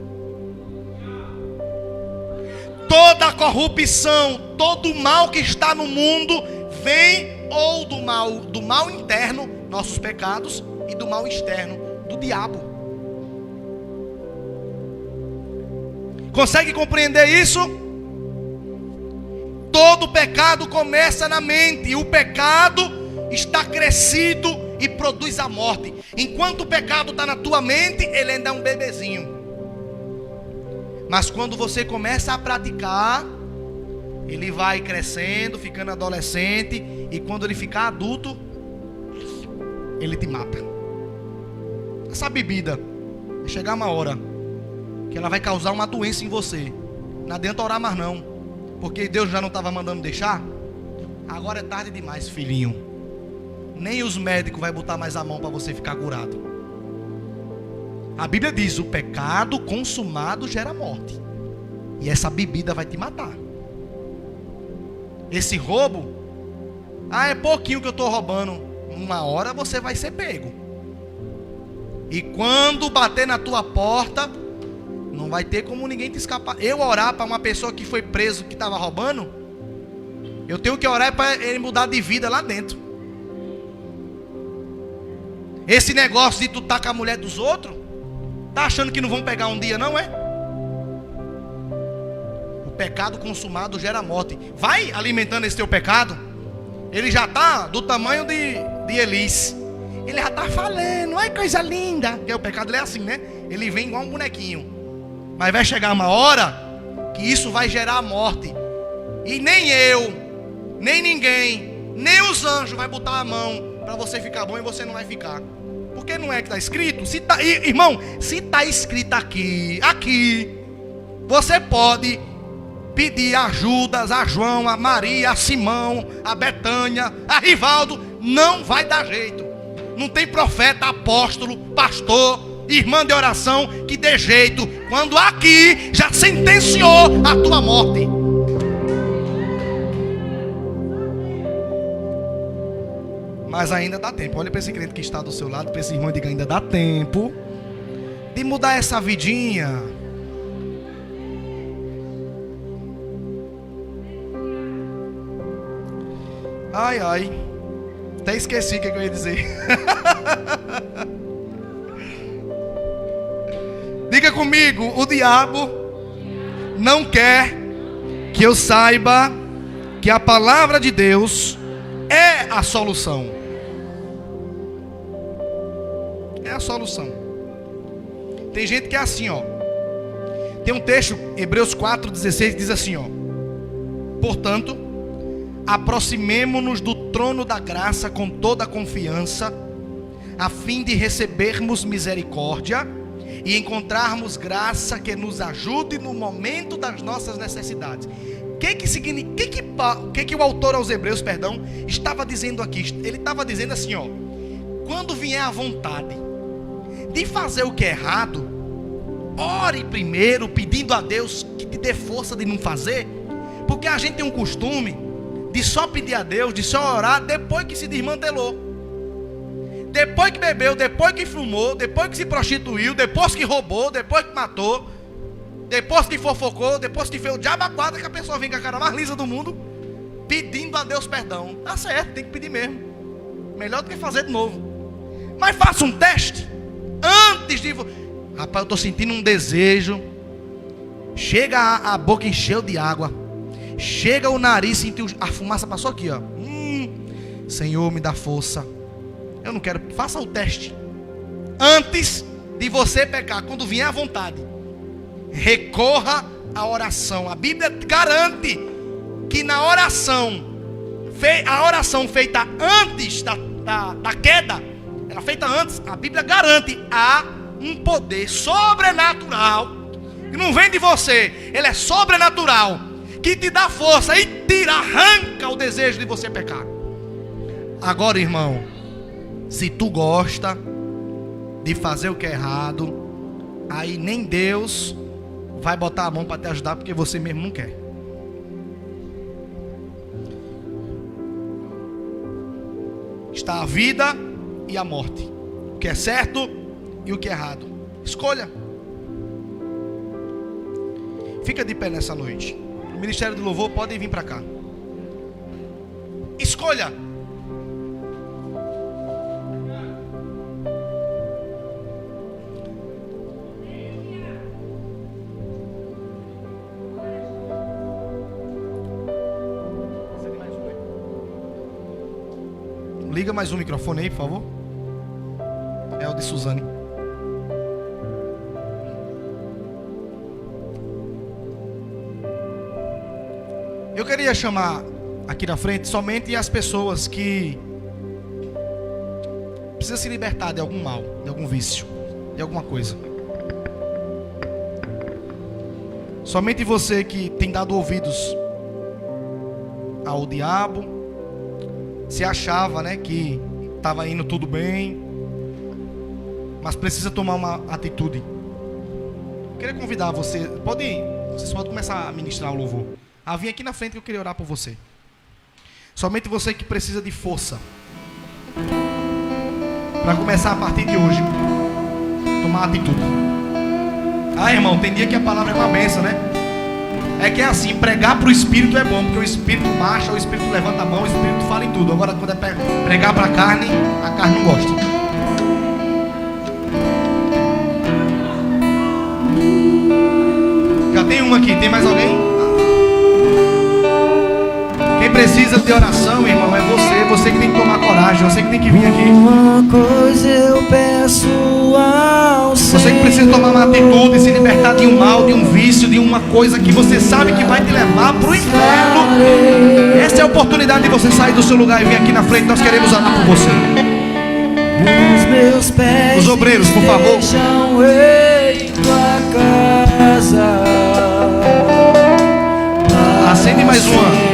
Toda a corrupção, todo o mal que está no mundo vem ou do mal interno, nossos pecados, e do mal externo, do diabo. Consegue compreender isso? Todo pecado começa na mente, e o pecado está crescido e produz a morte. Enquanto o pecado está na tua mente, ele ainda é um bebezinho. Mas quando você começa a praticar, ele vai crescendo, ficando adolescente, e quando ele ficar adulto, ele te mata. Essa bebida vai chegar uma hora que ela vai causar uma doença em você. Não adianta orar mais não, porque Deus já não estava mandando deixar. Agora é tarde demais, filhinho. Nem os médicos vão botar mais a mão para você ficar curado. A Bíblia diz: o pecado consumado gera morte. E essa bebida vai te matar. Esse roubo, é pouquinho que eu estou roubando. Uma hora você vai ser pego. E quando bater na tua porta, não vai ter como ninguém te escapar. Eu orar para uma pessoa que foi preso, que estava roubando, eu tenho que orar para ele mudar de vida lá dentro. Esse negócio de tu estar com a mulher dos outros, tá achando que não vão pegar um dia, não é? O pecado consumado gera morte. Vai alimentando esse teu pecado. Ele já está do tamanho de Elis. Ele já está falando, ai coisa linda. Porque o pecado é assim, né? Ele vem igual um bonequinho. Mas vai chegar uma hora que isso vai gerar morte. E nem eu, nem ninguém, nem os anjos vai botar a mão para você ficar bom e você não vai ficar. Porque não é que está escrito? Se tá, irmão, se está escrito aqui, você pode pedir a Judas, a João, a Maria, a Simão, a Betânia, a Rivaldo, não vai dar jeito. Não tem profeta, apóstolo, pastor, irmã de oração que dê jeito, quando aqui já sentenciou a tua morte. Mas ainda dá tempo. Olha para esse crente que está do seu lado, para esse irmão, e diga: ainda dá tempo de mudar essa vidinha. Ai, ai. Até esqueci o que eu ia dizer. Diga comigo: o diabo não quer que eu saiba que a palavra de Deus é a solução. É a solução. Tem gente que é assim, ó. Tem um texto, Hebreus 4,16, diz assim, ó: portanto, aproximemo-nos do trono da graça com toda a confiança, a fim de recebermos misericórdia e encontrarmos graça que nos ajude no momento das nossas necessidades. O que o autor aos Hebreus, estava dizendo aqui? Ele estava dizendo assim, ó: quando vier a vontade de fazer o que é errado, ore primeiro pedindo a Deus que te dê força de não fazer, porque a gente tem um costume de só pedir a Deus, de só orar depois que se desmantelou, depois que bebeu, depois que fumou, depois que se prostituiu, depois que roubou, depois que matou, depois que fofocou, depois que fez o diabo a quadra, que a pessoa vem com a cara mais lisa do mundo pedindo a Deus perdão. Tá certo, tem que pedir mesmo, melhor do que fazer de novo. Mas faça um teste antes de... Rapaz, eu estou sentindo um desejo. Chega a boca encheu de água, chega o nariz, sentiu a fumaça, passou aqui, ó. Senhor, me dá força. Eu não quero. Faça o teste antes de você pecar. Quando vier a vontade, recorra à oração. A Bíblia garante que na oração, a oração feita antes da queda, ela feita antes, a Bíblia garante há um poder sobrenatural que não vem de você, ele é sobrenatural, que te dá força e arranca o desejo de você pecar. Agora, irmão, se tu gosta de fazer o que é errado, aí nem Deus vai botar a mão para te ajudar, porque você mesmo não quer. Está a vida e a morte, o que é certo e o que é errado. Escolha. Fica de pé nessa noite. O Ministério do Louvor pode vir para cá. Escolha. Liga mais um microfone aí, por favor. É o de Suzane. Eu queria chamar aqui na frente somente as pessoas que precisam se libertar de algum mal, de algum vício, de alguma coisa. Somente você que tem dado ouvidos ao diabo, se achava, né, que estava indo tudo bem, mas precisa tomar uma atitude. Eu queria convidar você, vocês podem começar a ministrar o louvor. Vim aqui na frente que eu queria orar por você. Somente você que precisa de força para começar a partir de hoje tomar atitude. Irmão, tem dia que a palavra é uma benção, né? É que é assim, pregar para o Espírito é bom, porque o Espírito marcha, o Espírito levanta a mão, o Espírito fala em tudo. Agora quando é pregar para a carne não gosta. Já tem uma aqui, tem mais alguém? Quem precisa de oração, irmão, é você que tem que tomar coragem, você que tem que vir aqui. Uma coisa eu peço ao Senhor. Você que precisa tomar uma atitude, se libertar de um mal, de um vício, de uma coisa que você sabe que vai te levar para o inferno. Essa é a oportunidade de você sair do seu lugar e vir aqui na frente. Nós queremos orar por você. Os meus pés, os obreiros, por favor, estejam em tua casa. Acende mais uma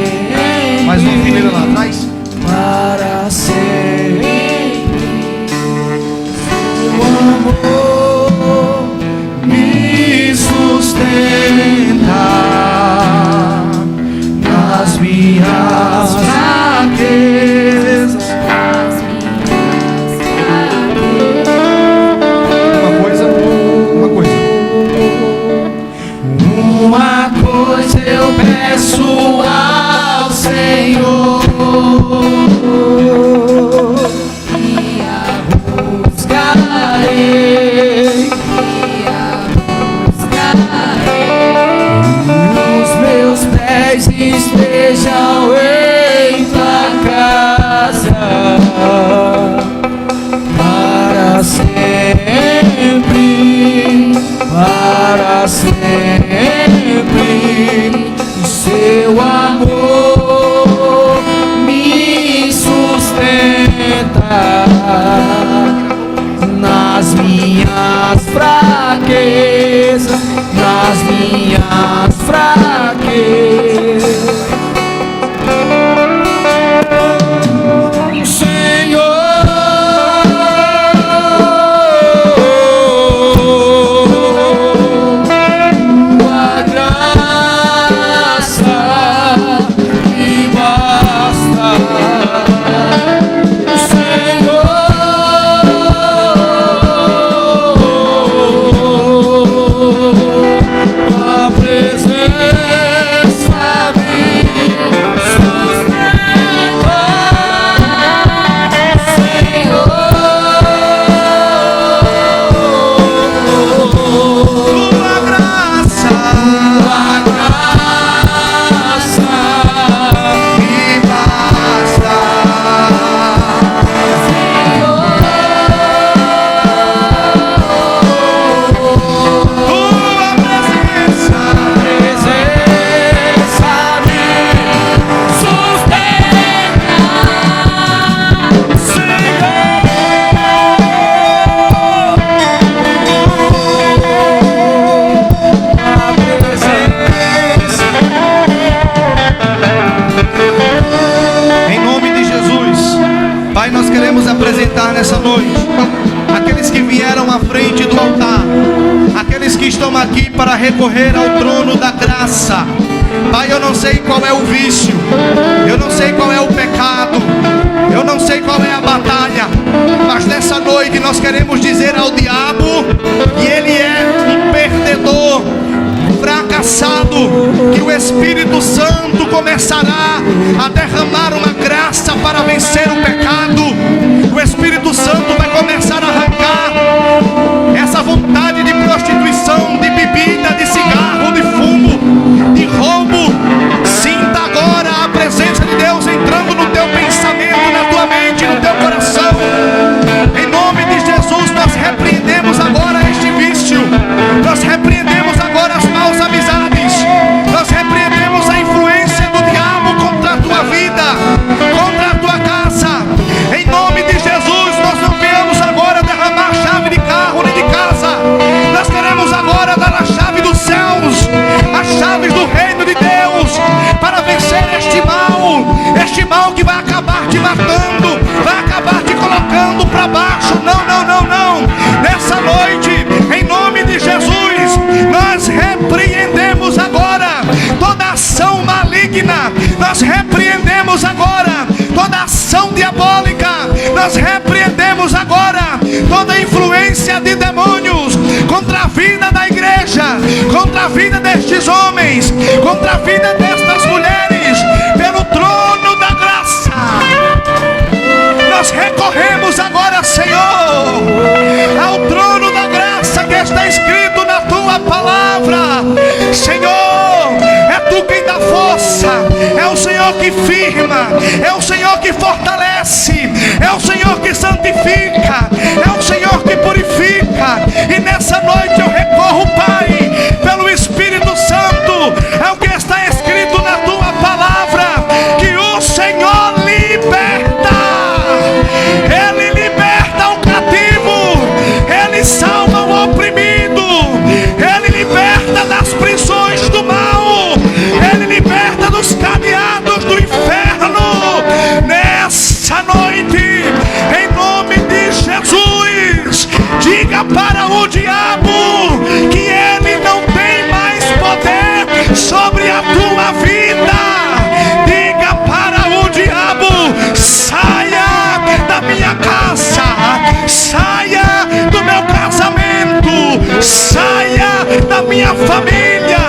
fileira lá atrás. Para sempre, o amor me sustenta nas minhas fraquezas. Uma coisa eu peço ao Senhor, e a buscarei, os meus pés estejam em tua casa para sempre, para sempre. Seu amor me sustenta nas minhas fraquezas, nas minhas fraquezas. Pai, nós queremos apresentar nessa noite aqueles que vieram à frente do altar. Aqueles que estão aqui para recorrer ao trono da graça. Pai, eu não sei qual é o vício, eu não sei qual é o pecado, eu não sei qual é a batalha, mas nessa noite nós queremos dizer ao diabo que ele é um perdedor, fracassado, que o Espírito Santo começará a derramar uma graça para vencer o pecado. O Espírito Santo vai começar a arrancar essa vontade de prostituição, de bebida, de cigarro, de fumo, de roubo. Sinta agora a presença de Deus entrando no teu pensamento, na tua mente, no teu coração. Em nome de Jesus, nós repreendemos agora este vício, nós repreendemos agora as maus amizades, nós repreendemos a influência do diabo contra a tua vida, contra a tua casa. Em nome de Jesus, nós não viemos agora derramar a chave de carro nem de casa, nós queremos agora dar a chave dos céus, as chaves do reino de Deus, para vencer este mal que vai acabar te matando, vai acabar te colocando para baixo. Não, não, não, não. Nessa noite, em nome de Jesus, nós repreendemos agora toda ação maligna, nós repreendemos agora toda ação diabólica, nós repreendemos agora toda influência de demônios contra a vida da igreja, contra a vida destes homens, contra a vida destas mulheres, pelo trono da graça. Nós recorremos agora, Senhor, ao trono da graça que está escrito na tua palavra. Senhor, é tu quem dá força, é o Senhor que firma, é o Senhor que fortalece, é o Senhor que santifica, é o Senhor que purifica. E nessa noite eu recorro, Pai, pelo Espírito Santo, é o que está escrito na tua palavra, que o Senhor liberta, Ele liberta o cativo, Ele salva o oprimido, Ele liberta das prisões do mal, Ele liberta dos cadeados do inferno. Nessa noite, em nome de Jesus, diga para o diabo que ele não tem mais poder sobre a tua vida. Diga para o diabo: saia da minha casa, saia do meu casamento, saia da minha família.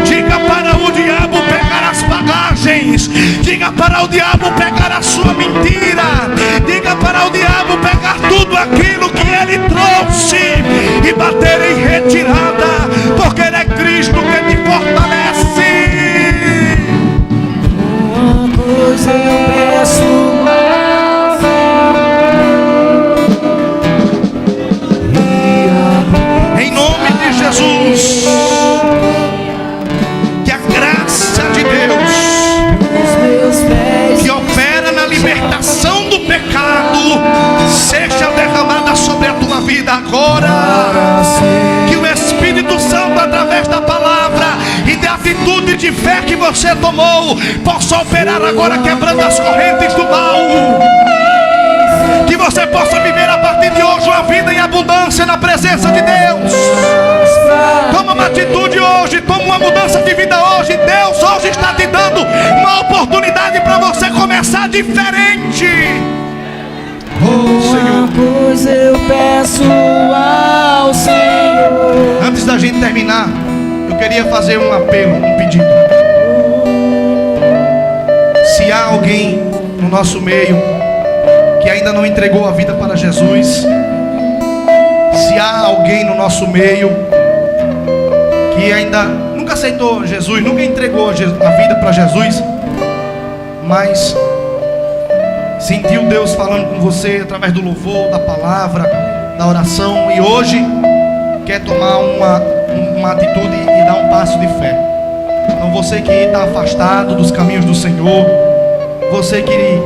Diga para o diabo pegar as bagagens, diga para o diabo pegar a sua mentira, diga para o diabo pegar tudo aquilo que ele trouxe e bater em retirada, porque ele é Cristo que te fortalece. Uma coisa eu peço, em nome de Jesus, que a graça de Deus, que opera na libertação do pecado, seja derramada sobre a tua vida agora. Que o Espírito Santo, através da palavra e da atitude de fé que você tomou, possa operar agora, quebrando as correntes do mal. Que você possa viver a partir de hoje uma vida em abundância na presença de Deus. Toma uma atitude hoje, toma uma mudança de vida hoje. Deus hoje está te dando uma oportunidade para você começar diferente. uma coisa eu peço ao Senhor. Antes da gente terminar, eu queria fazer um apelo, um pedido. Se há alguém no nosso meio que ainda não entregou a vida para Jesus, se há alguém no nosso meio que ainda nunca aceitou Jesus, nunca entregou a vida para Jesus, mas sentiu Deus falando com você através do louvor, da palavra, da oração, e hoje quer tomar uma atitude e dar um passo de fé. Então você que está afastado dos caminhos do Senhor, você que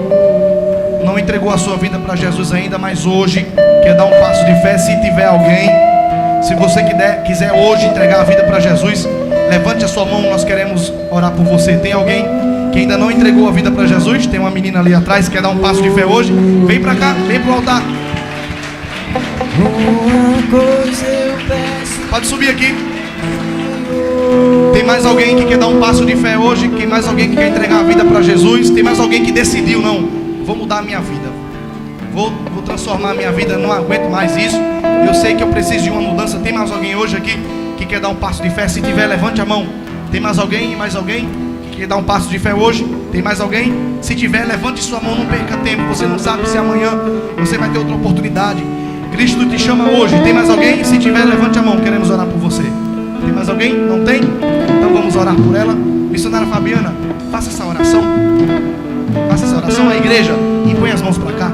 não entregou a sua vida para Jesus ainda, mas hoje quer dar um passo de fé, se tiver alguém, se você quiser hoje entregar a vida para Jesus, levante a sua mão, nós queremos orar por você. Tem alguém que ainda não entregou a vida para Jesus? Tem uma menina ali atrás que quer dar um passo de fé hoje. Vem para cá, vem para o altar. Uma coisa eu peço. Pode subir aqui. Tem mais alguém que quer dar um passo de fé hoje? Tem mais alguém que quer entregar a vida para Jesus? Tem mais alguém que decidiu, não, vou mudar a minha vida, vou transformar a minha vida, não aguento mais isso, eu sei que eu preciso de uma mudança. Tem mais alguém hoje aqui que quer dar um passo de fé? Se tiver, levante a mão. Tem mais alguém que quer dar um passo de fé hoje? Tem mais alguém? Se tiver, levante sua mão, não perca tempo. Você não sabe se amanhã você vai ter outra oportunidade. Cristo te chama hoje. Tem mais alguém? Se tiver, levante a mão, queremos orar por você. Tem mais alguém? Não tem? Então vamos orar por ela. Missionária Fabiana, faça essa oração. Faça essa oração à igreja e põe as mãos para cá.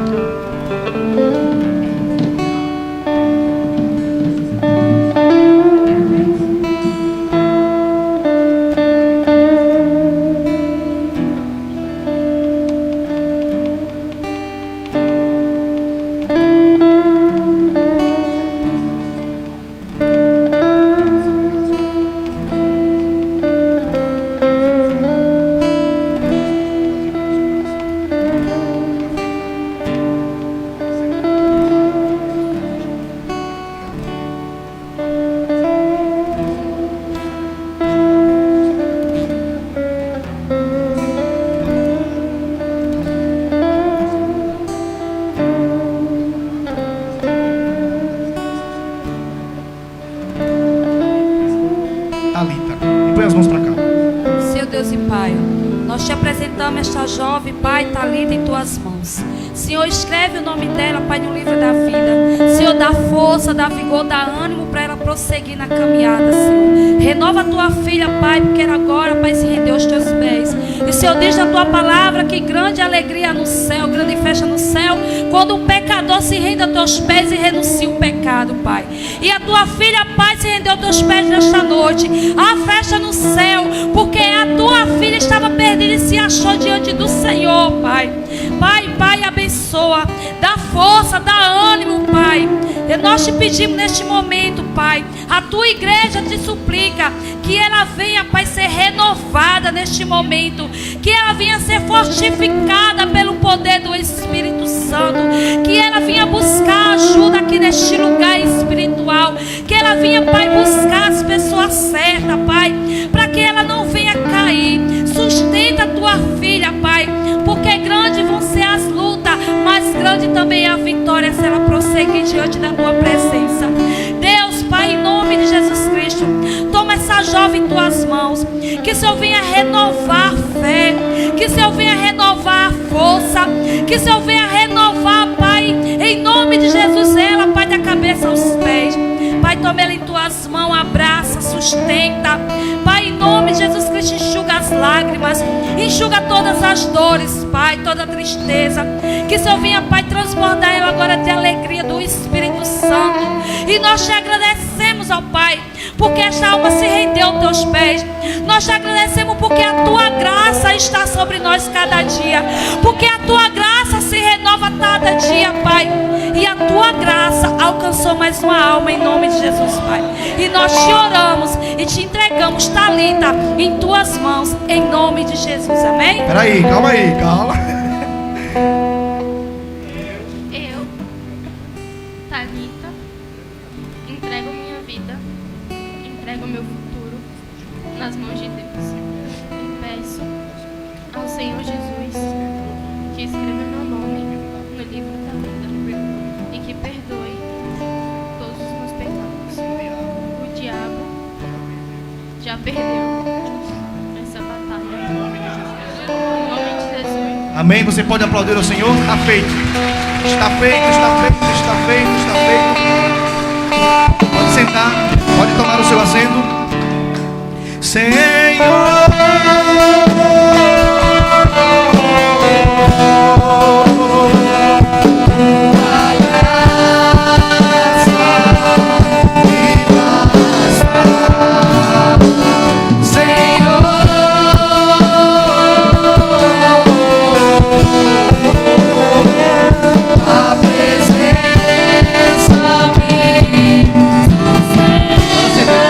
Esta jovem, Pai, Talita, em tuas mãos. Senhor, escreve o nome dela, Pai, no livro da vida. Senhor, dá força, dá vigor, dá ânimo para ela prosseguir na caminhada, Senhor. Renova a tua filha, Pai, porque ela agora, Pai, se rendeu aos teus pés. E o Senhor diz na tua palavra que grande alegria no céu, grande festa no céu, quando um pecador se rende aos teus pés e renuncia o pecado, Pai. E a tua filha, Pai, se rendeu aos teus pés nesta noite. Há festa no céu, porque a tua filha estava perdida e se achou diante do Senhor, Pai. Pai, abençoa, dá força, dá ânimo, Pai. E nós te pedimos neste momento, Pai, a tua igreja te suplica que ela venha, Pai, ser renovada neste momento, que ela venha ser fortificada pelo poder do Espírito Santo, que ela venha buscar ajuda aqui neste lugar espiritual, que ela venha, Pai, buscar as pessoas certas, Pai, para que ela não venha cair. Sustenta a tua filha, Pai, porque grande vão ser as lutas, mas grande também é a vitória se ela prosseguir diante da tua presença. Deus, Pai, em nome de Jesus Cristo, toma essa jovem em tuas mãos, que o Senhor venha renovar a fé, que o Senhor venha renovar a força, que o Senhor venha renovar, Pai, em nome de Jesus, ela, Pai, da cabeça aos pés. Pai, toma ela em tuas mãos, abraça, sustenta. Pai, em nome de Jesus Cristo, enxuga as lágrimas, enxuga todas as dores, Pai, toda a tristeza. Que o Senhor venha, Pai, transbordar ela agora de alegria do Espírito Santo. E nós te agradecemos, ó Pai, porque esta alma se rendeu aos teus pés. Nós te agradecemos porque a tua graça está sobre nós cada dia, porque a tua graça se renova cada dia, Pai. E a tua graça alcançou mais uma alma em nome de Jesus, Pai. E nós te oramos e te entregamos, Talita, em tuas mãos, em nome de Jesus, amém? Peraí, calma aí, calma. Eu, Talita, entrego minha vida, entrego meu futuro nas mãos de Deus. E peço ao Senhor Jesus que escreva meu nome no livro da vida e que perdoe todos os meus pecados. O diabo já perdeu essa batalha. Em nome de Jesus. Amém? Você pode aplaudir ao Senhor? Está feito. Está feito, está feito, está feito, está feito. Pode sentar, pode tomar o seu assento. Senhor,